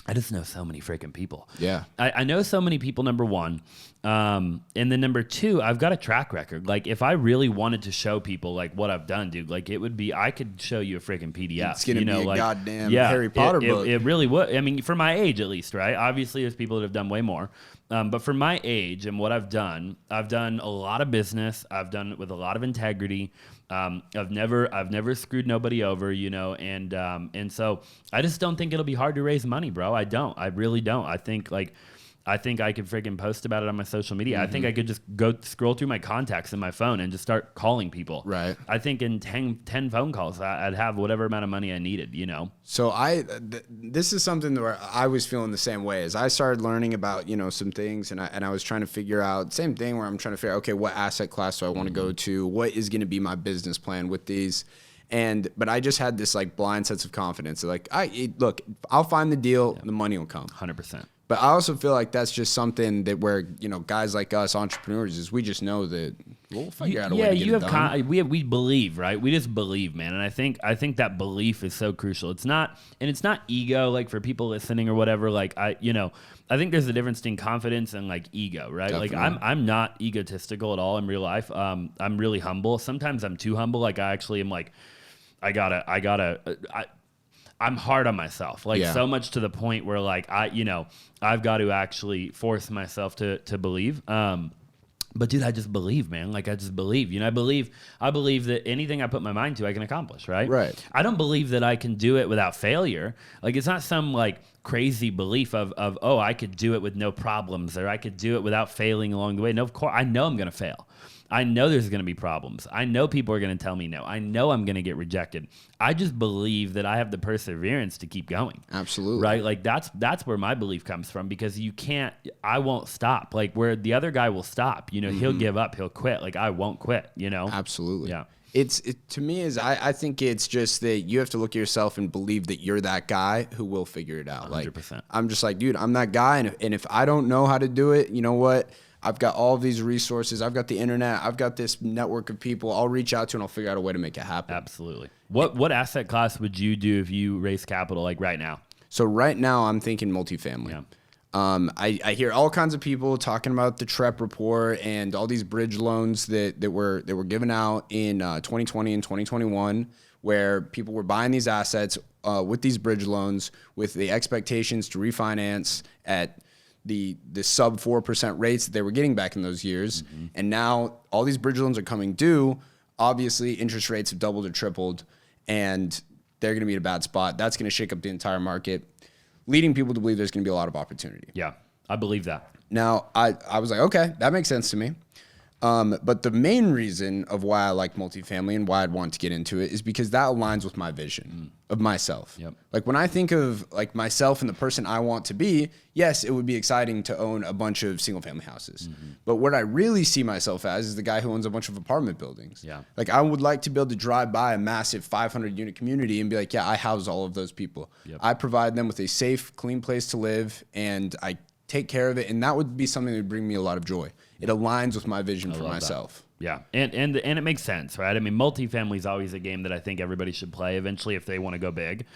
I just know so many freaking people. Yeah. I know so many people, number one, And then number two, I've got a track record. Like if I really wanted to show people like what I've done, dude, like it would be, I could show you a freaking PDF. It's gonna be a like, goddamn Harry Potter book. It really would. I mean, for my age at least, right? Obviously, there's people that have done way more. But for my age and what I've done a lot of business. I've done it with a lot of integrity. I've never screwed nobody over, and so I just don't think it'll be hard to raise money, bro. I really don't. I think I could freaking post about it on my social media. I think I could just go scroll through my contacts in my phone and just start calling people. Right. I think in 10 phone calls, I'd have whatever amount of money I needed, So this is something where I was feeling the same way as I started learning about, some things and I was trying to figure out same thing where I'm trying to figure out, okay, what asset class do I want to go to? What is going to be my business plan with these? But I just had this like blind sense of confidence. Like, look, I'll find the deal, the money will come. 100%. But I also feel like that's just something that where, guys like us, entrepreneurs, is we just know that we'll figure out a way to get it done. We believe, right? We just believe, man. And I think that belief is so crucial. It's not ego, like for people listening or whatever. Like I think there's a difference between confidence and like ego, right? Definitely. Like I'm not egotistical at all in real life. I'm really humble. Sometimes I'm too humble. Like I actually am like, I'm hard on myself, like so much to the point where like I've got to actually force myself to believe. But dude, I just believe, man. Like I just believe, I believe that anything I put my mind to, I can accomplish. Right. Right. I don't believe that I can do it without failure. Like it's not some like crazy belief of, oh, I could do it with no problems or I could do it without failing along the way. No, of course, I know I'm going to fail. I know there's going to be problems. I know people are going to tell me no. I know I'm going to get rejected. I just believe that I have the perseverance to keep going. Absolutely. Right? Like that's where my belief comes from because I won't stop. Like where the other guy will stop, he'll give up, he'll quit. Like I won't quit, Absolutely. Yeah. To me I think it's just that you have to look at yourself and believe that you're that guy who will figure it out. 100%. Like I'm just like, dude, I'm that guy. And if I don't know how to do it, you know what? I've got all of these resources. I've got the internet. I've got this network of people I'll reach out to and I'll figure out a way to make it happen. Absolutely. What asset class would you do if you raise capital like right now? So right now I'm thinking multifamily. Yeah. I hear all kinds of people talking about the TREP report and all these bridge loans that were given out in 2020 and 2021 where people were buying these assets with these bridge loans with the expectations to refinance at the sub 4% rates that they were getting back in those years. Mm-hmm. And now all these bridge loans are coming due. Obviously, interest rates have doubled or tripled, and they're going to be in a bad spot. That's going to shake up the entire market, leading people to believe there's going to be a lot of opportunity. Yeah, I believe that. Now, I was like, okay, that makes sense to me. But the main reason of why I like multifamily and why I'd want to get into it is because that aligns with my vision of myself. Yep. Like when I think of like myself and the person I want to be, yes, it would be exciting to own a bunch of single family houses. Mm-hmm. But what I really see myself as is the guy who owns a bunch of apartment buildings. Yeah. Like I would like to be able to drive by a massive 500 unit community and be like, yeah, I house all of those people. Yep. I provide them with a safe, clean place to live and I take care of it. And that would be something that would bring me a lot of joy. It aligns with my vision for myself. That. Yeah, and it makes sense, right? I mean, multifamily is always a game that I think everybody should play eventually if they want to go big,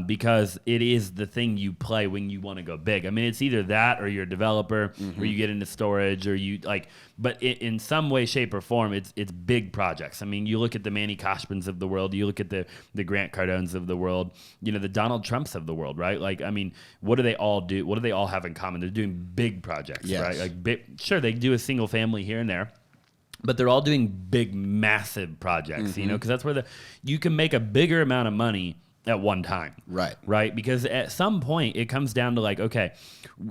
because it is the thing you play when you want to go big. I mean, it's either that or you're a developer, or you get into storage, or you like. But in some way, shape, or form, it's big projects. I mean, you look at the Manny Koshpins of the world, you look at the Grant Cardones of the world, the Donald Trumps of the world, right? Like, I mean, what do they all do? What do they all have in common? They're doing big projects, right? Like, sure, they do a single family here and there. But they're all doing big, massive projects, because that's where you can make a bigger amount of money at one time. Right? Because at some point, it comes down to like, okay,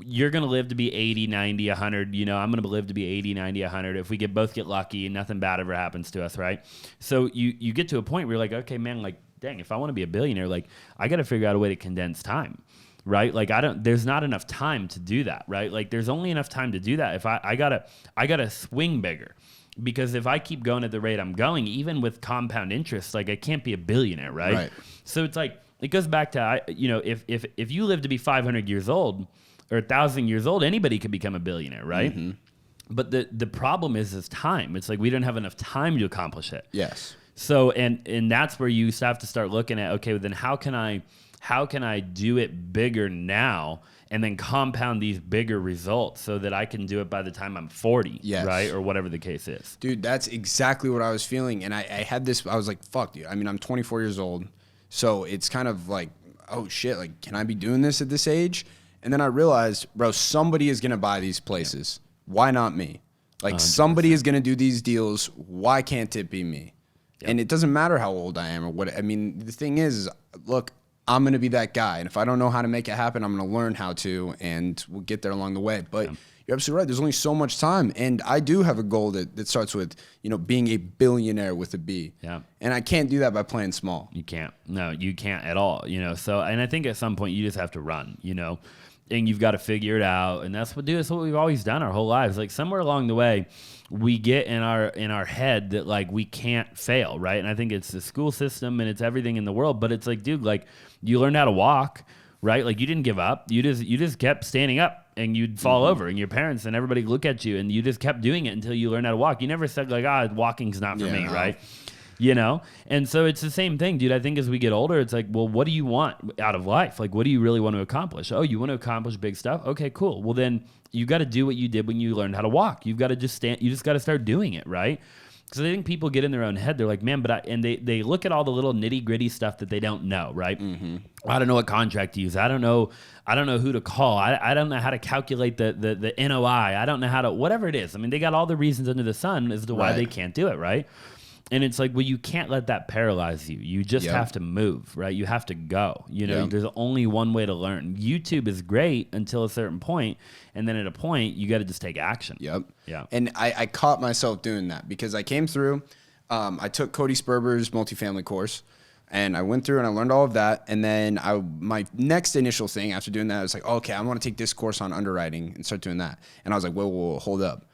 you're going to live to be 80, 90, 100. I'm going to live to be 80, 90, 100. If we both get lucky and nothing bad ever happens to us, right? So you get to a point where you're like, okay, man, like, dang, if I want to be a billionaire, like, I got to figure out a way to condense time. Right? Like there's not enough time to do that. Right? Like there's only enough time to do that. If I gotta swing bigger. Because if I keep going at the rate I'm going, even with compound interest, like I can't be a billionaire, right? So it's like it goes back to if you live to be 500 years old or 1,000 years old, anybody could become a billionaire, right? Mm-hmm. But the problem is time. It's like we don't have enough time to accomplish it. Yes. So and that's where you have to start looking at, okay, well, then how can I how can I do it bigger now and then compound these bigger results so that I can do it by the time I'm 40, Yes. right? Or whatever the case is. Dude, that's exactly what I was feeling. And I had this, I was like, fuck, dude. I mean, I'm 24 years old. So it's kind of like, oh shit, like, can I be doing this at this age? And then I realized, bro, somebody is going to buy these places. Yeah. Why not me? Like 100%. Somebody is going to do these deals. Why can't it be me? Yep. And it doesn't matter how old I am or what. I mean, the thing is, look, I'm going to be that guy. And if I don't know how to make it happen, I'm going to learn how to, and we'll get there along the way. But you're absolutely right. There's only so much time. And I do have a goal that starts with, being a billionaire with a B. Yeah. And I can't do that by playing small. You can't. No, you can't at all. So, and I think at some point you just have to run, and you've got to figure it out. And that's what we've always done our whole lives. Like somewhere along the way, we get in our head that like we can't fail, right? And I think it's the school system and it's everything in the world. But it's like, dude, like you learned how to walk, right? Like you didn't give up. You just kept standing up and you'd fall over, and your parents and everybody look at you, and you just kept doing it until you learned how to walk. You never said like, walking's not for me, right? And so it's the same thing, dude. I think as we get older, it's like, well, what do you want out of life? Like, what do you really want to accomplish? Oh, you want to accomplish big stuff? Okay, cool. Well, then you got to do what you did when you learned how to walk. You've got to just stand. You just got to start doing it, right? Because I think people get in their own head. They're like, man, and they look at all the little nitty gritty stuff that they don't know, right? Mm-hmm. I don't know what contract to use. I don't know who to call. I don't know how to calculate the NOI. I don't know how to, whatever it is. I mean, they got all the reasons under the sun as to why they can't do it, right? And it's like, well, you can't let that paralyze you. You just have to move, right? You have to go. There's only one way to learn. YouTube is great until a certain point, and then at a point, you got to just take action. Yep. Yeah. And I caught myself doing that because I came through. I took Cody Sperber's multifamily course, and I went through and I learned all of that. And then my next initial thing after doing that, I was like, okay, I want to take this course on underwriting and start doing that. And I was like, whoa, hold up.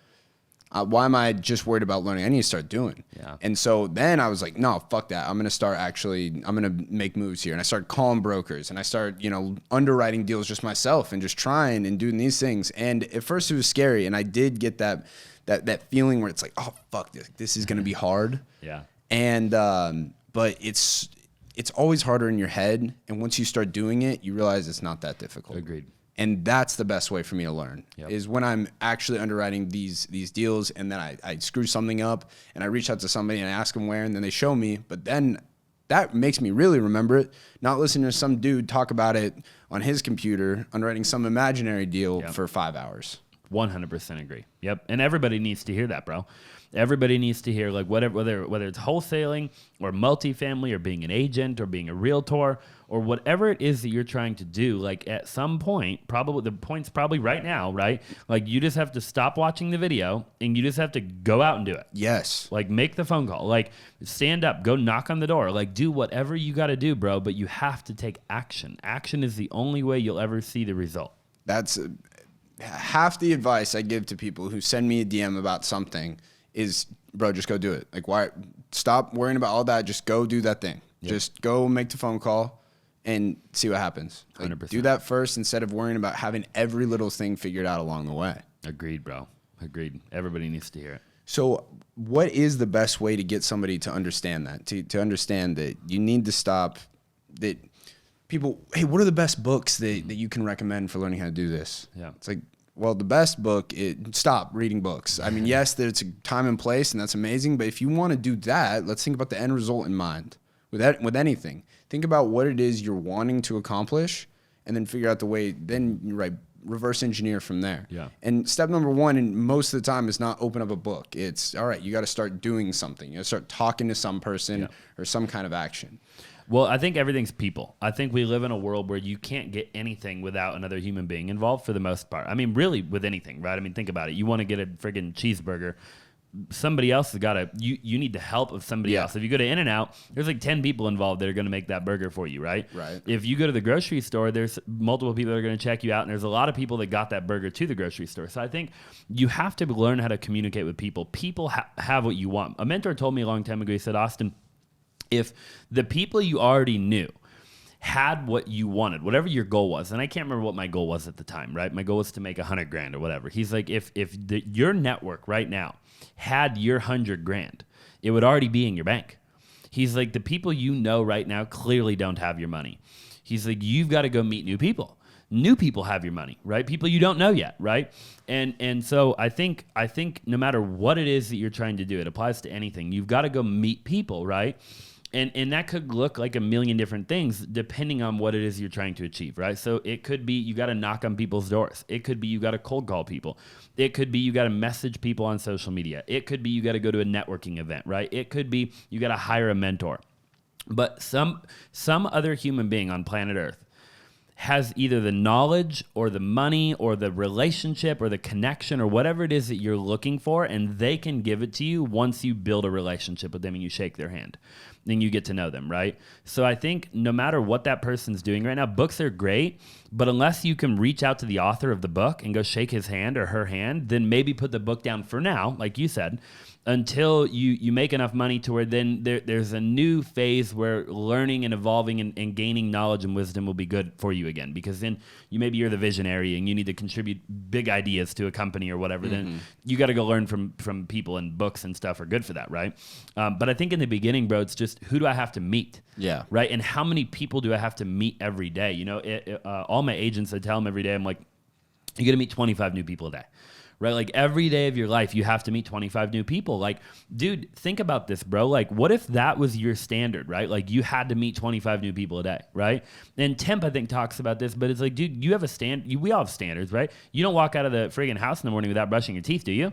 Why am I just worried about learning? I need to start doing. Yeah. And so then I was like, no, fuck that. I'm going to make moves here. And I started calling brokers, and I started, underwriting deals just myself and just trying and doing these things. And at first it was scary. And I did get that feeling where it's like, oh, fuck, this is going to be hard. Yeah. And, but it's always harder in your head. And once you start doing it, you realize it's not that difficult. Agreed. And that's the best way for me to learn is when I'm actually underwriting these deals, and then I screw something up and I reach out to somebody and I ask them where, and then they show me. But then that makes me really remember it, not listening to some dude talk about it on his computer, underwriting some imaginary deal for 5 hours. 100% agree. Yep. And everybody needs to hear that, bro. Everybody needs to hear, like, whether it's wholesaling or multifamily or being an agent or being a realtor or whatever it is that you're trying to do, like at some point, probably the point's probably right now, right? Like you just have to stop watching the video and you just have to go out and do it. Yes. Like make the phone call, like stand up, go knock on the door, like do whatever you got to do, bro. But you have to take action. Action is the only way you'll ever see the result. That's half the advice I give to people who send me a DM about something is, bro, just go do it. Like, why? Stop worrying about all that. Just go do that thing. Yep. Just go make the phone call and see what happens. Like, 100%. Do that first instead of worrying about having every little thing figured out along the way. Agreed, bro. Agreed. Everybody needs to hear it. So what is the best way to get somebody to understand that, to understand that you need to stop, that people, hey, what are the best books that you can recommend for learning how to do this? Yeah. It's like, well, the best book is stop reading books. I mean, yes, there's a time and place, and that's amazing. But if you want to do that, let's think about the end result in mind. With anything, think about what it is you're wanting to accomplish, and then figure out the way. Then reverse engineer from there. Yeah. And step number one, and most of the time, is not open up a book. It's all right. You got to start doing something. You got to start talking to some person or some kind of action. Well, I think everything's people. I think we live in a world where you can't get anything without another human being involved for the most part. I mean, really with anything, right? I mean, think about it. You want to get a friggin' cheeseburger. Somebody else has got to, you need the help of somebody else. If you go to In-N-Out, there's like 10 people involved that are going to make that burger for you, right? Right. If you go to the grocery store, there's multiple people that are going to check you out, and there's a lot of people that got that burger to the grocery store. So I think you have to learn how to communicate with people. People have what you want. A mentor told me a long time ago, he said, Austin, if the people you already knew had what you wanted, whatever your goal was, and I can't remember what my goal was at the time, right? My goal was to make $100,000 or whatever. He's like, if your network right now had your $100,000, it would already be in your bank. He's like, the people you know right now clearly don't have your money. He's like, you've got to go meet new people. New people have your money, right? People you don't know yet, right? And so I think no matter what it is that you're trying to do, it applies to anything. You've got to go meet people, right? And that could look like a million different things depending on what it is you're trying to achieve, right? So it could be you got to knock on people's doors. It could be you got to cold call people. It could be you got to message people on social media. It could be you got to go to a networking event, right? It could be you got to hire a mentor. But some other human being on planet Earth has either the knowledge or the money or the relationship or the connection or whatever it is that you're looking for, and they can give it to you once you build a relationship with them and you shake their hand and you get to know them, right? So I think no matter what that person's doing right now, books are great, but unless you can reach out to the author of the book and go shake his hand or her hand, then maybe put the book down for now, like you said, until you make enough money to where then there's a new phase where learning and evolving and gaining knowledge and wisdom will be good for you again, because then maybe you're the visionary and you need to contribute big ideas to a company or whatever. Then you got to go learn from people, and books and stuff are good for that, right? But I think in the beginning, bro, it's just, who do I have to meet? Yeah. Right? And how many people do I have to meet every day? You know, all my agents, I tell them every day, I'm like, you got to meet 25 new people a day. Right? Like every day of your life, you have to meet 25 new people. Like, dude, think about this, bro. Like, what if that was your standard, right? Like, you had to meet 25 new people a day, right? And Temp, I think, talks about this, but it's like, dude, you have a we all have standards, right? You don't walk out of the friggin' house in the morning without brushing your teeth, do you?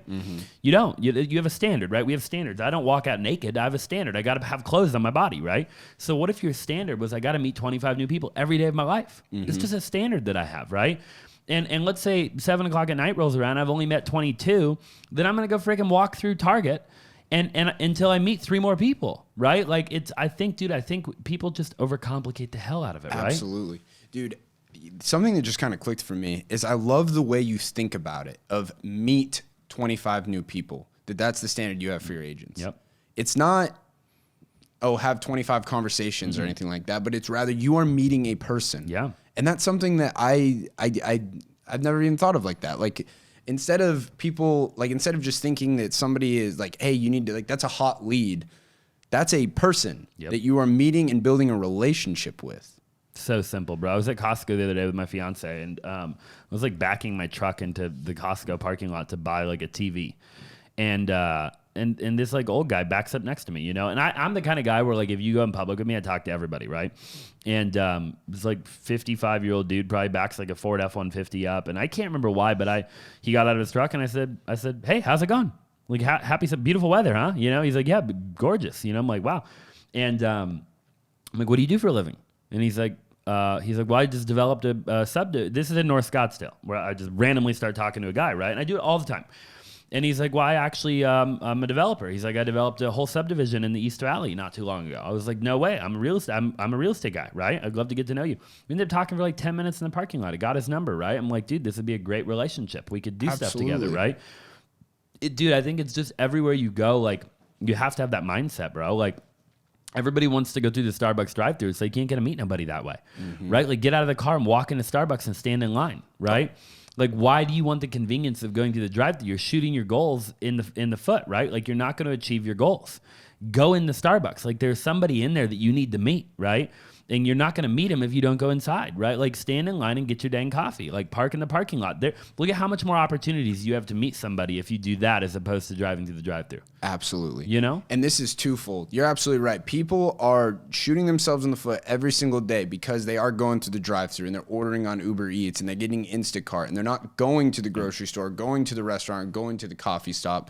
You don't. You have a standard, right? We have standards. I don't walk out naked. I have a standard. I got to have clothes on my body, right? So what if your standard was, I got to meet 25 new people every day of my life? It's just a standard that I have, right? And let's say 7 o'clock at night rolls around, I've only met 22, then I'm going to go freaking walk through Target and until I meet 3 more people, right? Like, I think people just overcomplicate the hell out of it, right? Absolutely. Dude, something that just kind of clicked for me is I love the way you think about it, of meet 25 new people, that's the standard you have for your agents. Yep. It's not, have 25 conversations or anything like that, but it's rather you are meeting a person. Yeah. And that's something that I've never even thought of like that. Like, instead of just thinking that somebody is like, hey, you need to, like, that's a hot lead. That's a person that you are meeting and building a relationship with. So simple, bro. I was at Costco the other day with my fiance, and I was like backing my truck into the Costco parking lot to buy like a TV. And this like old guy backs up next to me, you know, and I'm the kind of guy where, like, if you go in public with me, I talk to everybody, right? And this like 55-year-old dude probably backs like a Ford F-150 up, and I can't remember why, but he got out of his truck and I said, hey, how's it going? Like, happy, beautiful weather, huh? You know, he's like, yeah, gorgeous. You know, I'm like, wow. And I'm like, what do you do for a living? And he's like, well, I just developed a this is in North Scottsdale, where I just randomly start talking to a guy, right? And I do it all the time. And he's like, well, I actually, I'm a developer. He's like, I developed a whole subdivision in the East Valley not too long ago. I was like, no way. I'm a real estate guy, right? I'd love to get to know you. We ended up talking for like 10 minutes in the parking lot. I got his number, right? I'm like, dude, this would be a great relationship. We could do stuff together, right? Dude, I think it's just everywhere you go, like, you have to have that mindset, bro. Like, everybody wants to go through the Starbucks drive-thru, so you can't get to meet nobody that way, right? Like, get out of the car and walk into Starbucks and stand in line, right? Like, why do you want the convenience of going to the drive-thru? You're shooting your goals in the foot, right? Like, you're not going to achieve your goals. Go in the Starbucks. Like, there's somebody in there that you need to meet, right? And you're not going to meet him if you don't go inside, right? Like, stand in line and get your dang coffee. Like, park in the parking lot. Look at how much more opportunities you have to meet somebody if you do that as opposed to driving through the drive-thru. Absolutely. You know? And this is twofold. You're absolutely right. People are shooting themselves in the foot every single day because they are going to the drive-thru and they're ordering on Uber Eats and they're getting Instacart and they're not going to the grocery store, going to the restaurant, going to the coffee shop.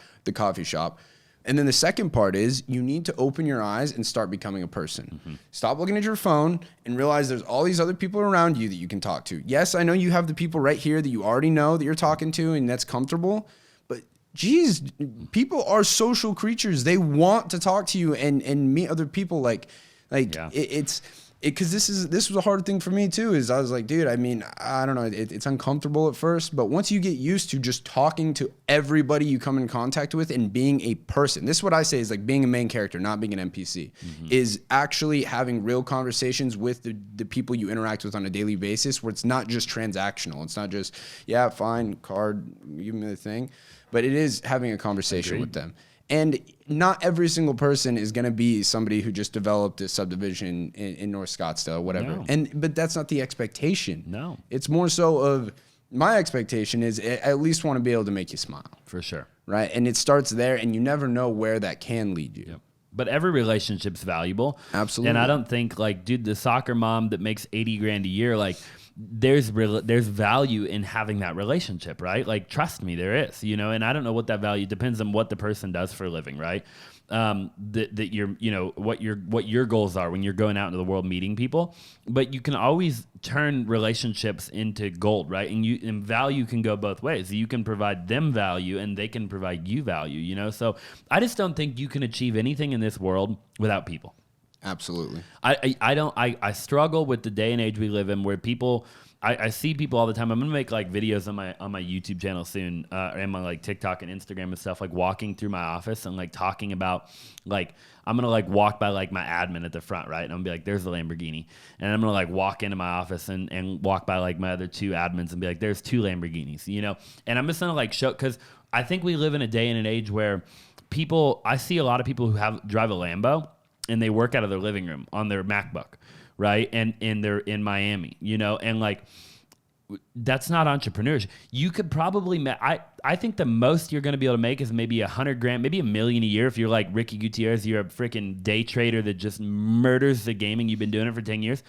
And then the second part is you need to open your eyes and start becoming a person. Stop looking at your phone and realize there's all these other people around you that you can talk to. Yes, I know you have the people right here that you already know that you're talking to and that's comfortable, but geez, people are social creatures. They want to talk to you and meet other people. Because this was a hard thing for me too, is I was like, dude, I mean, I don't know, it's uncomfortable at first, but once you get used to just talking to everybody you come in contact with and being a person, this is what I say is like being a main character, not being an NPC, is actually having real conversations with the people you interact with on a daily basis, where it's not just transactional. It's not just, yeah, fine, card, give me the thing, but it is having a conversation with them. And not every single person is going to be somebody who just developed a subdivision in North Scottsdale or whatever. No. But that's not the expectation. No. It's more so of my expectation is I at least want to be able to make you smile. For sure. Right. And it starts there, and you never know where that can lead you. Yep. But every relationship's valuable. Absolutely. And I don't think like, dude, the soccer mom that makes $80,000 a year, like there's value in having that relationship, right? Like, trust me, there is, you know, and I don't know what that value depends on what the person does for a living, right? That you're, you know, what your goals are when you're going out into the world meeting people, but you can always turn relationships into gold, right? And value can go both ways. You can provide them value and they can provide you value, you know? So I just don't think you can achieve anything in this world without people. Absolutely. I struggle with the day and age we live in where people, I see people all the time. I'm gonna make like videos on my YouTube channel soon, and my like TikTok and Instagram and stuff, like walking through my office and like talking about like I'm gonna like walk by like my admin at the front, right? And I'm gonna be like, there's the Lamborghini, and I'm gonna like walk into my office and walk by like my other two admins and be like, there's two Lamborghinis, you know? And I'm just gonna like show, because I think we live in a day and an age where I see a lot of people who drive a Lambo and they work out of their living room on their MacBook, right? And they're in Miami, you know, and like that's not entrepreneurship. You could probably I think the most you're going to be able to make is maybe $100,000, maybe $1 million a year if you're like Ricky Gutierrez. You're a freaking day trader that just murders the gaming. You've been doing it for 10 years.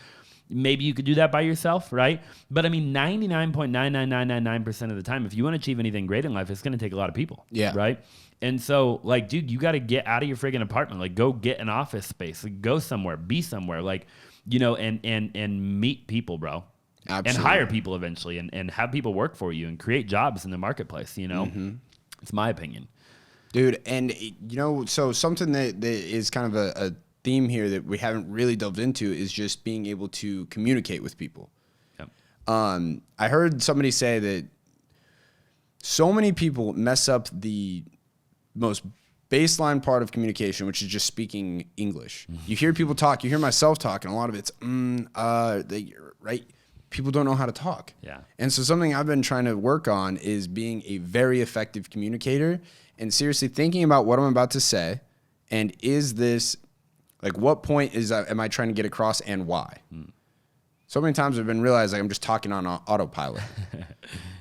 Maybe you could do that by yourself, right? But I mean, 99.99999% of the time, if you want to achieve anything great in life, it's going to take a lot of people, right? And so, like, dude, you got to get out of your friggin' apartment. Like, go get an office space. Like, go somewhere. Be somewhere. Like, you know, and meet people, bro. Absolutely. And hire people eventually and have people work for you and create jobs in the marketplace, you know? Mm-hmm. It's my opinion. Dude, and, you know, so something that is kind of a theme here that we haven't really delved into is just being able to communicate with people. Yep. I heard somebody say that so many people mess up the most baseline part of communication, which is just speaking English. Mm-hmm. You hear people talk, you hear myself talk, and a lot of it's, right? People don't know how to talk. Yeah. And so something I've been trying to work on is being a very effective communicator and seriously thinking about what I'm about to say, and is this, like, what point am I trying to get across and why? So many times I've been realizing I'm just talking on autopilot.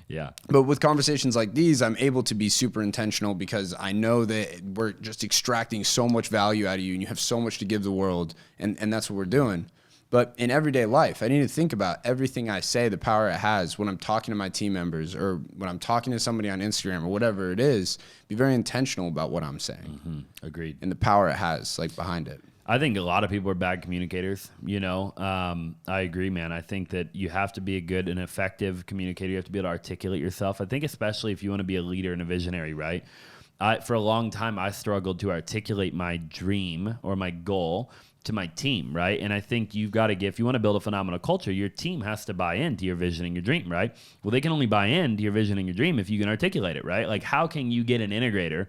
Yeah. But with conversations like these, I'm able to be super intentional because I know that we're just extracting so much value out of you and you have so much to give the world, and that's what we're doing. But in everyday life, I need to think about everything I say, the power it has when I'm talking to my team members or when I'm talking to somebody on Instagram or whatever it is. Be very intentional about what I'm saying. Mm-hmm. Agreed. And the power it has, like, behind it. I think a lot of people are bad communicators, you know. I agree, man. I think that you have to be a good and effective communicator. You have to be able to articulate yourself. I think especially if you want to be a leader and a visionary, right? For a long time, I struggled to articulate my dream or my goal to my team, right? And I think you've got to if you want to build a phenomenal culture, your team has to buy into your vision and your dream, right? Well, they can only buy into your vision and your dream if you can articulate it, right? Like, how can you get an integrator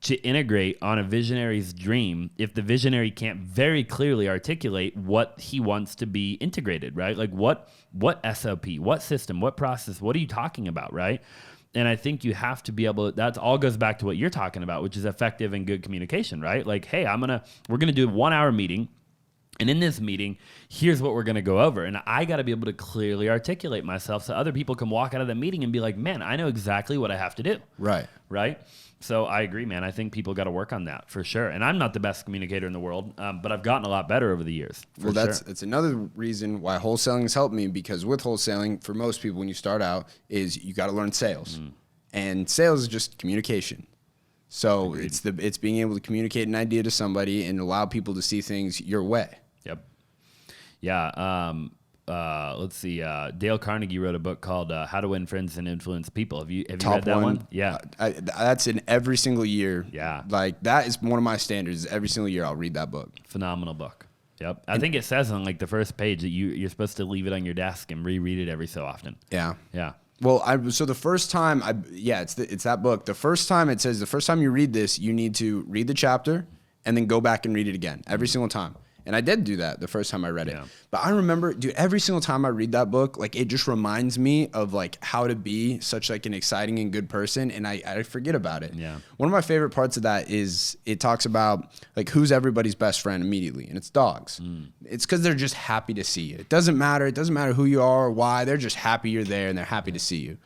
to integrate on a visionary's dream if the visionary can't very clearly articulate what he wants to be integrated, right? Like, what SOP, what system, what process, what are you talking about, right? And I think you have to be able to, that all goes back to what you're talking about, which is effective and good communication, right? Like, hey, we're going to do a 1 hour meeting. And in this meeting, here's what we're going to go over. And I got to be able to clearly articulate myself so other people can walk out of the meeting and be like, man, I know exactly what I have to do. Right. Right. So I agree, man. I think people got to work on that for sure. And I'm not the best communicator in the world, but I've gotten a lot better over the years. Well, that's another reason why wholesaling has helped me, because with wholesaling, for most people, when you start out, is you got to learn sales. And sales is just communication. So Agreed. It's being able to communicate an idea to somebody and allow people to see things your way. Yep. Yeah. Let's see. Dale Carnegie wrote a book called How to Win Friends and Influence People. Have you read that one? Yeah. That's in every single year. Yeah. Like, that is one of my standards. Every single year I'll read that book. Phenomenal book. Yep. I think it says on like the first page that you're supposed to leave it on your desk and reread it every so often. Yeah. Yeah. Well, so the first time it's that book. The first time it says the first time you read this, you need to read the chapter and then go back and read it again every single time. And I did do that the first time I read it. Yeah. But I remember, dude, every single time I read that book, like it just reminds me of like how to be such like an exciting and good person. And I forget about it. Yeah. One of my favorite parts of that is it talks about like who's everybody's best friend immediately. And it's dogs. It's because they're just happy to see you. It doesn't matter who you are or why. They're just happy you're there and they're happy to see you.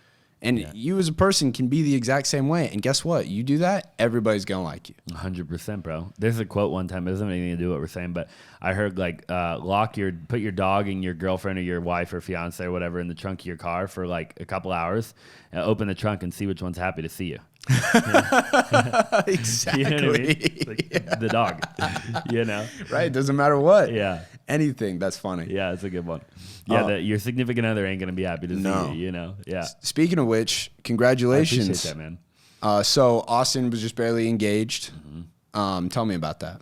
And you as a person can be the exact same way. And guess what? You do that, everybody's going to like you. 100%, bro. There's a quote one time. It doesn't have anything to do with what we're saying, but I heard like put your dog and your girlfriend or your wife or fiance or whatever in the trunk of your car for like a couple hours. Open the trunk and see which one's happy to see you. Exactly. You know what I mean? Like the dog, you know? Right. It doesn't matter what. Yeah. Anything. That's funny. Yeah, it's a good one. Yeah, your significant other ain't going to be happy to see you, you know? Yeah. Speaking of which, congratulations. I appreciate that, man. So Austin was just barely engaged. Tell me about that.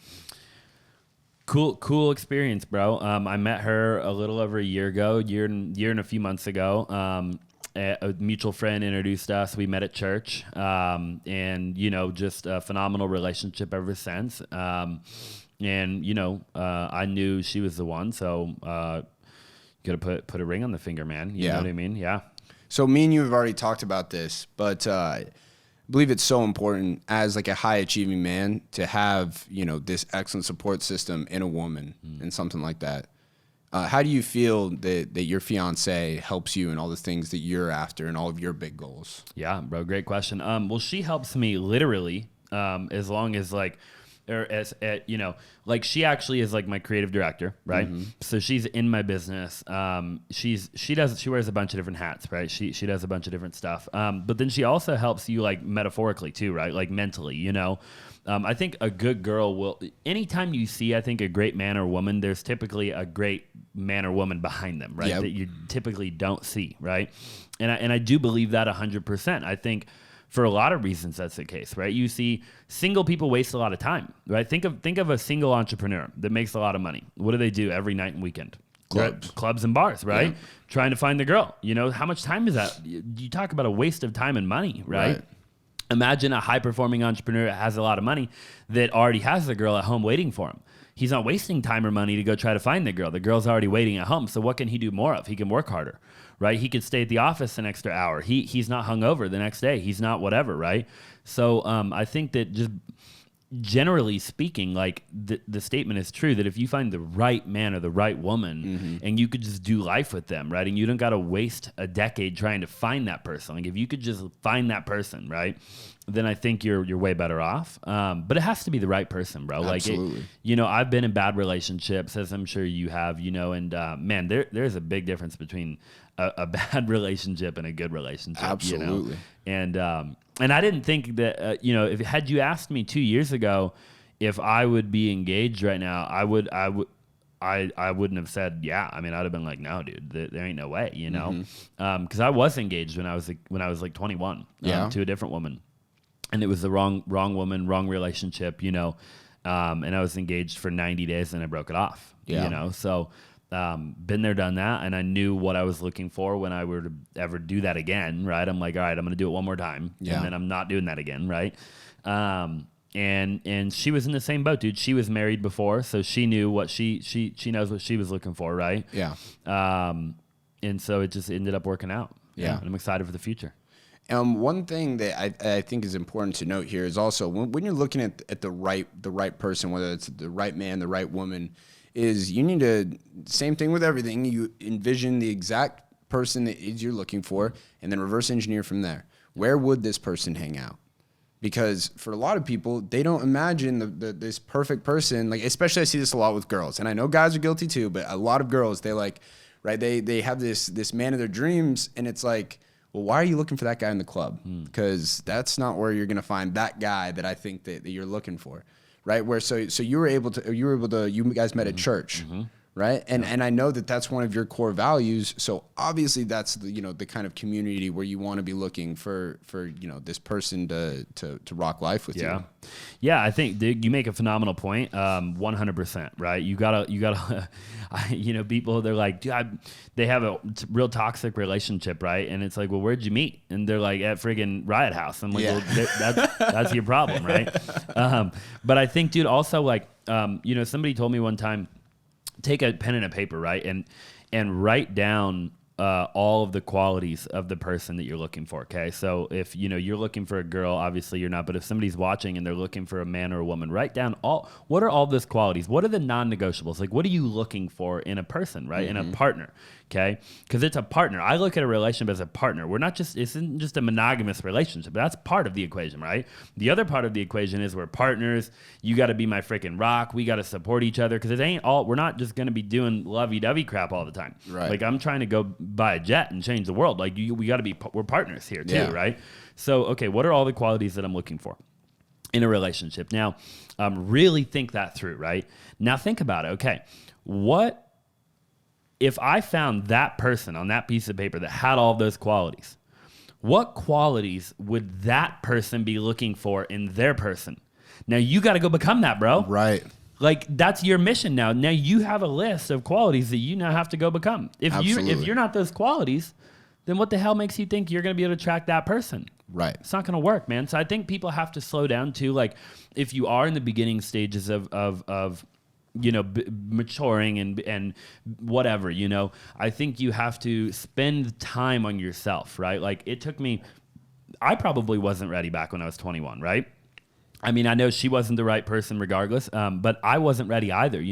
Cool experience, bro. I met her a little over a year ago, year and a few months ago. A mutual friend introduced us. We met at church, and you know, just a phenomenal relationship ever since. And you know, I knew she was the one, so gotta put a ring on the finger, man. You know what I mean? Yeah. So me and you have already talked about this, but I believe it's so important as like a high achieving man to have, you know, this excellent support system in a woman and something like that. How do you feel that your fiance helps you in all the things that you're after and all of your big goals? Yeah, bro. Great question. Well, she helps me literally, as long as like, or as you know, like she actually is like my creative director, right? So she's in my business. She wears a bunch of different hats, right? She does a bunch of different stuff. But then she also helps you like metaphorically too, right? Like mentally, you know. I think a good girl will, anytime you see, I think, a great man or woman, there's typically a great man or woman behind them, right? That you typically don't see, right? And I do believe that 100%. I think for a lot of reasons that's the case, right? You see single people waste a lot of time, right? Think of a single entrepreneur that makes a lot of money. What do they do every night and weekend? Clubs and bars, right? Yeah. Trying to find the girl. You know, how much time is that? You talk about a waste of time and money, right? Imagine a high-performing entrepreneur that has a lot of money that already has the girl at home waiting for him. He's not wasting time or money to go try to find the girl. The girl's already waiting at home. So what can he do more of? He can work harder, right? He could stay at the office an extra hour. He's not hungover the next day. He's not whatever, right? So I think that just generally speaking, like the statement is true that if you find the right man or the right woman and you could just do life with them, right? And you don't got to waste a decade trying to find that person. Like if you could just find that person, right? Then I think you're way better off. But it has to be the right person, bro. Absolutely. Like, you know, I've been in bad relationships, as I'm sure you have, you know, and man, there's a big difference between a bad relationship and a good relationship. Absolutely. You know? And I didn't think that, you know, had you asked me 2 years ago if I would be engaged right now, I wouldn't have said, yeah. I mean, I'd have been like, no, dude, there ain't no way, you know? Because I was engaged when I was like 21 to a different woman. And it was the wrong woman, wrong relationship, you know? And I was engaged for 90 days and I broke it off, you know? So been there, done that. And I knew what I was looking for when I were to ever do that again, right? I'm like, all right, I'm going to do it one more time. And then I'm not doing that again, right? And she was in the same boat, dude. She was married before, so she knew what she knows what she was looking for, right? Yeah. And so it just ended up working out. Yeah. And I'm excited for the future. One thing that I think is important to note here is also when you're looking at the right person, whether it's the right man, the right woman, is you need to, same thing with everything, you envision the exact person that is you're looking for and then reverse engineer from there. Where would this person hang out? Because for a lot of people, they don't imagine this perfect person. Like, especially I see this a lot with girls, and I know guys are guilty too, but a lot of girls, they like, right, they have this man of their dreams, and it's like, well, why are you looking for that guy in the club? Because that's not where you're going to find that guy that I think that you're looking for. Right, where so you guys met at church, right? And I know that that's one of your core values. So obviously that's the kind of community where you want to be looking for this person to rock life with you. Yeah, I think you make a phenomenal point. 100%, right? You gotta, people, they're like, dude, they have a real toxic relationship, right? And it's like, well, where'd you meet? And they're like, at friggin' Riot House. I'm like, well, that's your problem, right? But I think, dude, also like, somebody told me one time, take a pen and a paper, right? And write down all of the qualities of the person that you're looking for. Okay. So if, you're looking for a girl, obviously you're not, but if somebody's watching and they're looking for a man or a woman, write down what are all those qualities? What are the non-negotiables? Like, what are you looking for in a person, right? In a partner. Okay. Cause it's a partner. I look at a relationship as a partner. It isn't just a monogamous relationship. That's part of the equation, right? The other part of the equation is we're partners. You got to be my freaking rock. We got to support each other. Cause we're not just going to be doing lovey-dovey crap all the time. Right. Like, I'm trying to go buy a jet and change the world. Like, we got to we're partners here too, right? So, okay, what are all the qualities that I'm looking for in a relationship? Now, really think that through, right? Now think about it. Okay, what if I found that person on that piece of paper that had all those qualities? What qualities would that person be looking for in their person? Now you got to go become that, bro. Right. Like, that's your mission now. Now you have a list of qualities that you now have to go become. If you're not those qualities, then what the hell makes you think you're going to be able to attract that person? Right. It's not going to work, man. So I think people have to slow down too. Like, if you are in the beginning stages of maturing and whatever, I think you have to spend time on yourself, right? Like, I probably wasn't ready back when I was 21, right? I mean, I know she wasn't the right person regardless, but I wasn't ready either.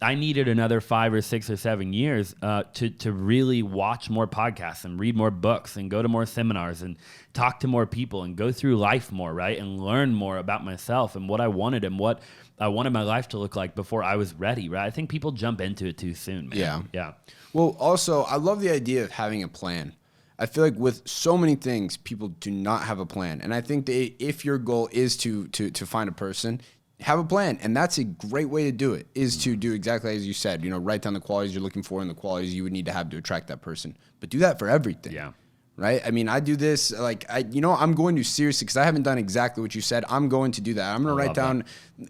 I needed another 5 or 6 or 7 years to really watch more podcasts and read more books and go to more seminars and talk to more people and go through life more, right? And learn more about myself and what I wanted and what I wanted my life to look like before I was ready, right? I think people jump into it too soon, man. Yeah. Well, also, I love the idea of having a plan. I feel like with so many things, people do not have a plan. And I think that if your goal is to find a person, have a plan. And that's a great way to do it, is to do exactly as you said, write down the qualities you're looking for and the qualities you would need to have to attract that person. But do that for everything. Yeah. Right? I mean, I do this, I'm going to seriously, because I haven't done exactly what you said. I'm going to do that. I'm going to write down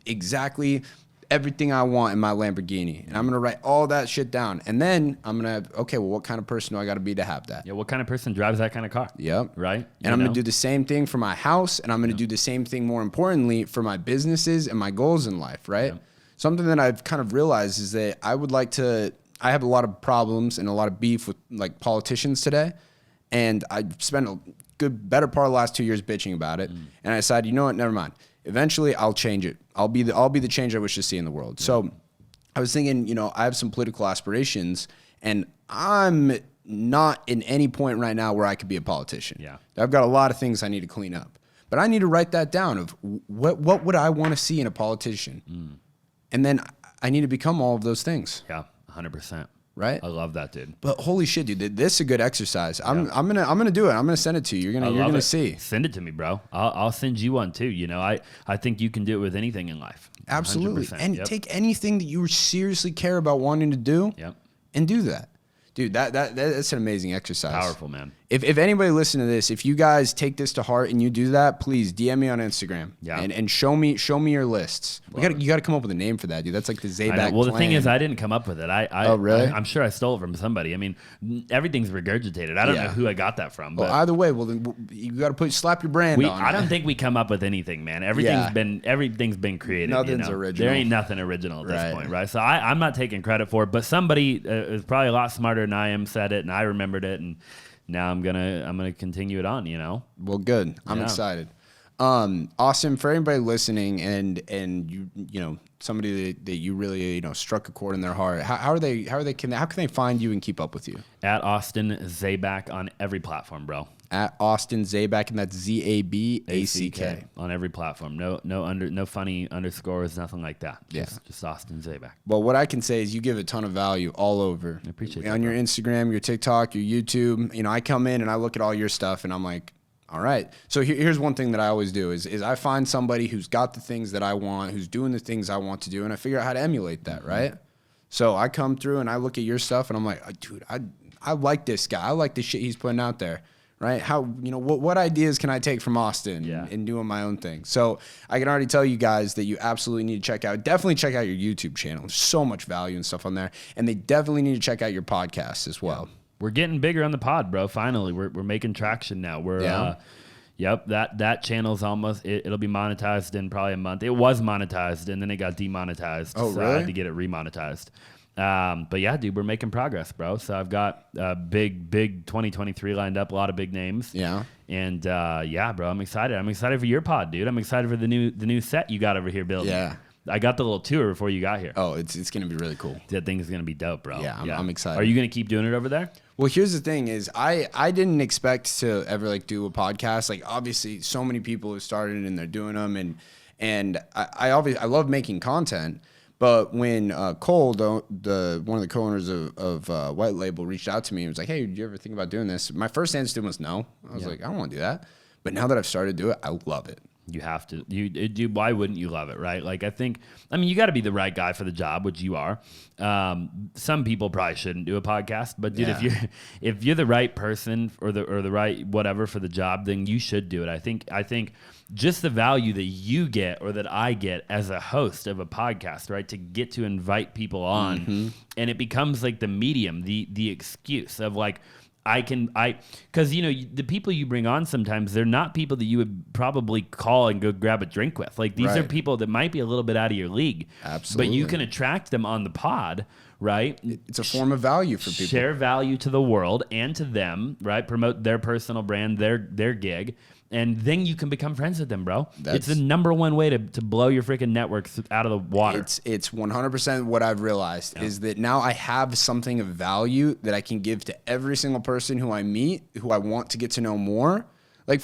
exactly everything I want in my Lamborghini. And I'm going to write all that shit down. And then I'm going to, okay, well, what kind of person do I got to be to have that? Yeah, what kind of person drives that kind of car? Yep. Right? And I'm going to do the same thing for my house. And I'm going to do the same thing, more importantly, for my businesses and my goals in life, right? Yep. Something that I've kind of realized is that I have a lot of problems and a lot of beef with politicians today. And I spent a better part of the last 2 years bitching about it. And I decided, you know what, never mind. Eventually, I'll change it. I'll be the change I wish to see in the world. So I was thinking, I have some political aspirations, and I'm not in any point right now where I could be a politician. Yeah. I've got a lot of things I need to clean up. But I need to write that down of what would I want to see in a politician? And then I need to become all of those things. Yeah, 100%. Right? I love that, dude. But holy shit, dude, this is a good exercise. I'm gonna do it. I'm gonna send it to you. You're gonna see. Send it to me, bro. I'll send you one too. I think you can do it with anything in life. Absolutely. And take anything that you seriously care about wanting to do. Yep. And do that. Dude, that's an amazing exercise. Powerful, man. If anybody listening to this, if you guys take this to heart and you do that, please DM me on Instagram. Yeah. And show me your lists. You got to come up with a name for that, dude. That's like the Zaback Well, plan. the thing is, I didn't come up with it. Oh, really? I'm sure I stole it from somebody. I mean, everything's regurgitated. I don't know who I got that from. Well, either way, then you got to slap your brand on. I don't think we come up with anything, man. Everything's been created. Nothing's original. There ain't nothing original at this point, right? So I'm not taking credit for it, but somebody is probably a lot smarter than I am said it, and I remembered it, and now I'm gonna continue it on. Well, good. I'm excited. Austin, for anybody listening, and you somebody that you really struck a chord in their heart. How can they find you and keep up with you? At Austin Zaback on every platform, bro. At Austin Zaback, and that's Zaback on every platform. No funny underscores, nothing like that. Just Austin Zaback. Well, what I can say is you give a ton of value all over. I appreciate on that, your Instagram, your TikTok, your YouTube. I come in and I look at all your stuff, and I'm like, all right. So here's one thing that I always do is I find somebody who's got the things that I want, who's doing the things I want to do, and I figure out how to emulate that, right? So I come through and I look at your stuff, and I'm like, dude, I like this guy. I like the shit he's putting out there. Right? How, what ideas can I take from Austin in doing my own thing? So I can already tell you guys that you absolutely need to definitely check out your YouTube channel. There's so much value and stuff on there. And they definitely need to check out your podcast as well. Yeah. We're getting bigger on the pod, bro. Finally, we're making traction now. That channel's almost, it'll be monetized in probably a month. It was monetized and then it got demonetized. Oh, so really? I had to get it remonetized. But yeah, dude, we're making progress, bro. So I've got big 2023 lined up, a lot of big names. Yeah. And yeah, bro, I'm excited. I'm excited for your pod, dude. I'm excited for the new set you got over here building. Yeah. I got the little tour before you got here. Oh, it's gonna be really cool. That thing is gonna be dope, bro. Yeah, I'm excited. Are you gonna keep doing it over there? Well, here's the thing: is I didn't expect to ever like do a podcast. Like, obviously, so many people have started and they're doing them, and I obviously I love making content. But when Cole, one of the co-owners of White Label, reached out to me and was like, "Hey, did you ever think about doing this?" My first answer to him was no. I was like, "I don't want to do that." But now that I've started to do it, I love it. You have to. Why wouldn't you love it, right? Like, I mean, you got to be the right guy for the job, which you are. Some people probably shouldn't do a podcast, but dude, if you're the right person or the right whatever for the job, then you should do it. I think just the value that you get or that I get as a host of a podcast, right, to get to invite people on, and it becomes like the medium, the excuse of like, because the people you bring on sometimes, they're not people that you would probably call and go grab a drink with. Like, these are people that might be a little bit out of your league. Absolutely. But you can attract them on the pod, right? It's a form of value for people. Share value to the world and to them, right? Promote their personal brand, their gig. And then you can become friends with them, bro. It's the number one way to blow your freaking network out of the water. It's 100% what I've realized is that now I have something of value that I can give to every single person who I meet, who I want to get to know more. Like,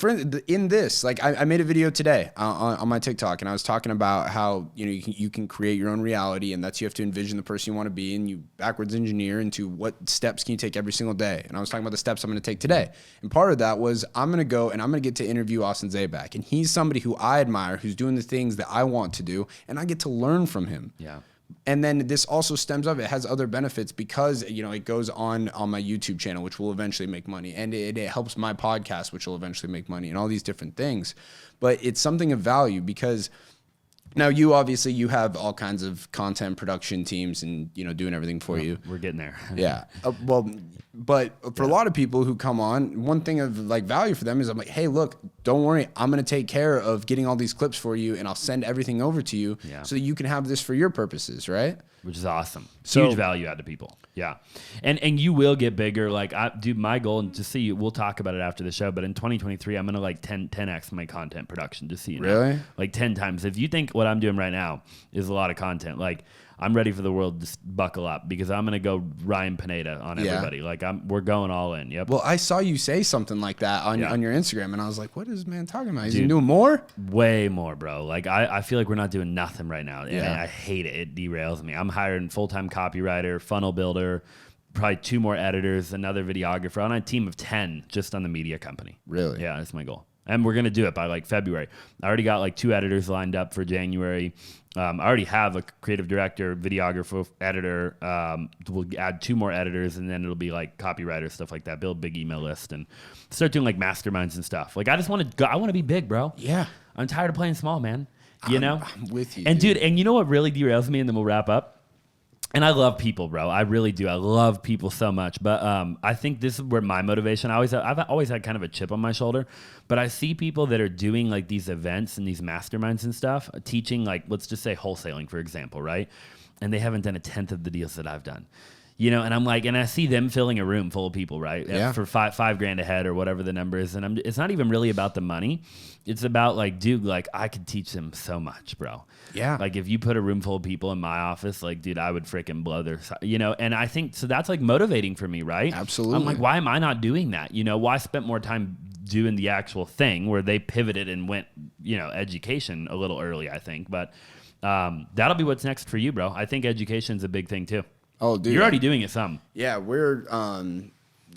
in this, like I made a video today on my TikTok, and I was talking about how you can create your own reality, and you have to envision the person you want to be, and you backwards engineer into what steps can you take every single day. And I was talking about the steps I'm going to take today, and part of that was I'm going to go and I'm going to get to interview Austin Zaback, and he's somebody who I admire, who's doing the things that I want to do, and I get to learn from him. Yeah. And then this also stems up. It has other benefits because it goes on my YouTube channel, which will eventually make money, and it helps my podcast, which will eventually make money, and all these different things. But it's something of value because now you have all kinds of content production teams and doing everything for you. We're getting there. Yeah. But for a lot of people who come on, one thing of like value for them is I'm like, hey, look, don't worry, I'm going to take care of getting all these clips for you, and I'll send everything over to you so that you can have this for your purposes, right? Which is awesome. Huge value add to people. Yeah. And you will get bigger. Like, dude, my goal, and to see you, we'll talk about it after the show, but in 2023, I'm going to like 10x my content production, just so you know. Really? Like 10 times. If you think what I'm doing right now is a lot of content, like, I'm ready for the world to buckle up because I'm going to go Ryan Pineda on everybody. Like, we're going all in. Yep. Well, I saw you say something like that on your Instagram, and I was like, what is man talking about? Is he doing more? Way more, bro. Like, I feel like we're not doing nothing right now, and I hate it. It derails me. I'm hiring full-time copywriter, funnel builder, probably 2 more editors, another videographer, on a team of 10 just on the media company. Really? Yeah, that's my goal. And we're going to do it by like February. I already got like 2 editors lined up for January. I already have a creative director, videographer, editor. We'll add 2 more editors, and then it'll be like copywriters, stuff like that. Build a big email list and start doing like masterminds and stuff. Like, I want to be big, bro. Yeah. I'm tired of playing small, man. I'm with you. And dude, and you know what really derails me, and then we'll wrap up? And I love people, bro. I really do. I love people so much. But I think this is where my motivation, I've always had kind of a chip on my shoulder. But I see people that are doing like these events and these masterminds and stuff, teaching like, let's just say wholesaling, for example, right? And they haven't done a 10th of the deals that I've done. And I'm like, and I see them filling a room full of people, right? Yeah. For $5,000 a head or whatever the number is. And it's not even really about the money. It's about like, dude, like I could teach them so much, bro. Yeah. Like if you put a room full of people in my office, like, dude, I would freaking blow their, and I think, so that's like motivating for me, right? Absolutely. I'm like, why am I not doing that? Why spend more time doing the actual thing where they pivoted and went, education a little early, I think. But that'll be what's next for you, bro. I think education's a big thing too. Oh, dude. You're already doing it some. Yeah, we're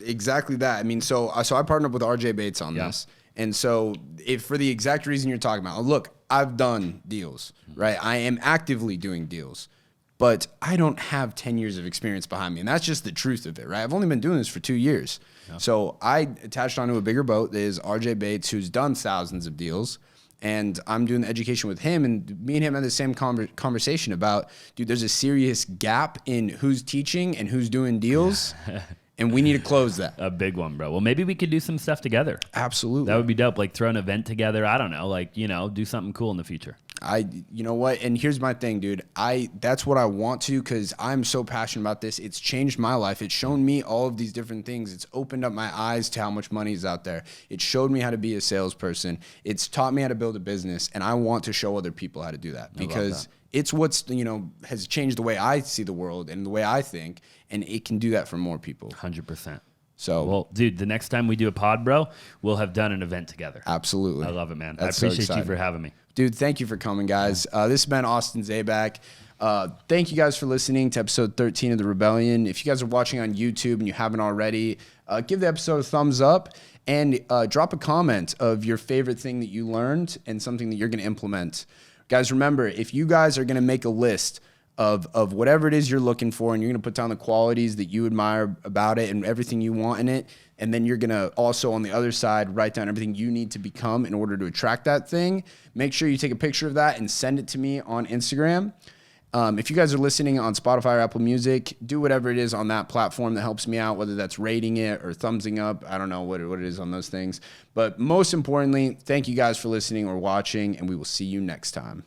exactly that. I mean, so I partnered up with RJ Bates on this. And so for the exact reason you're talking about, look, I've done deals, right? I am actively doing deals, but I don't have 10 years of experience behind me. And that's just the truth of it, right? I've only been doing this for 2 years. Yeah. So I attached onto a bigger boat that is RJ Bates, who's done thousands of deals. And I'm doing the education with him, and me and him had the same conversation about, dude, there's a serious gap in who's teaching and who's doing deals. And we need to close that. A big one, bro. Well, maybe we could do some stuff together. Absolutely. That would be dope. Like throw an event together. I don't know. Like, do something cool in the future. You know what? And here's my thing, dude. That's what I want to, because I'm so passionate about this. It's changed my life. It's shown me all of these different things. It's opened up my eyes to how much money is out there. It showed me how to be a salesperson. It's taught me how to build a business, and I want to show other people how to do that, because it's what's, has changed the way I see the world and the way I think, and it can do that for more people. 100%. So, well, dude, the next time we do a pod, bro, we'll have done an event together. Absolutely. I love it, man. That's I appreciate so you for having me. Dude, thank you for coming, guys. This has been Austin Zaback. Thank you guys for listening to episode 13 of The Rebellion. If you guys are watching on YouTube and you haven't already, give the episode a thumbs up and drop a comment of your favorite thing that you learned and something that you're going to implement. Guys, remember, if you guys are going to make a list of whatever it is you're looking for, and you're going to put down the qualities that you admire about it and everything you want in it, and then you're going to also on the other side write down everything you need to become in order to attract that thing, make sure you take a picture of that and send it to me on Instagram. If you guys are listening on Spotify or Apple Music, do whatever it is on that platform that helps me out, whether that's rating it or thumbsing up. I don't know what it is on those things. But most importantly, thank you guys for listening or watching, and we will see you next time.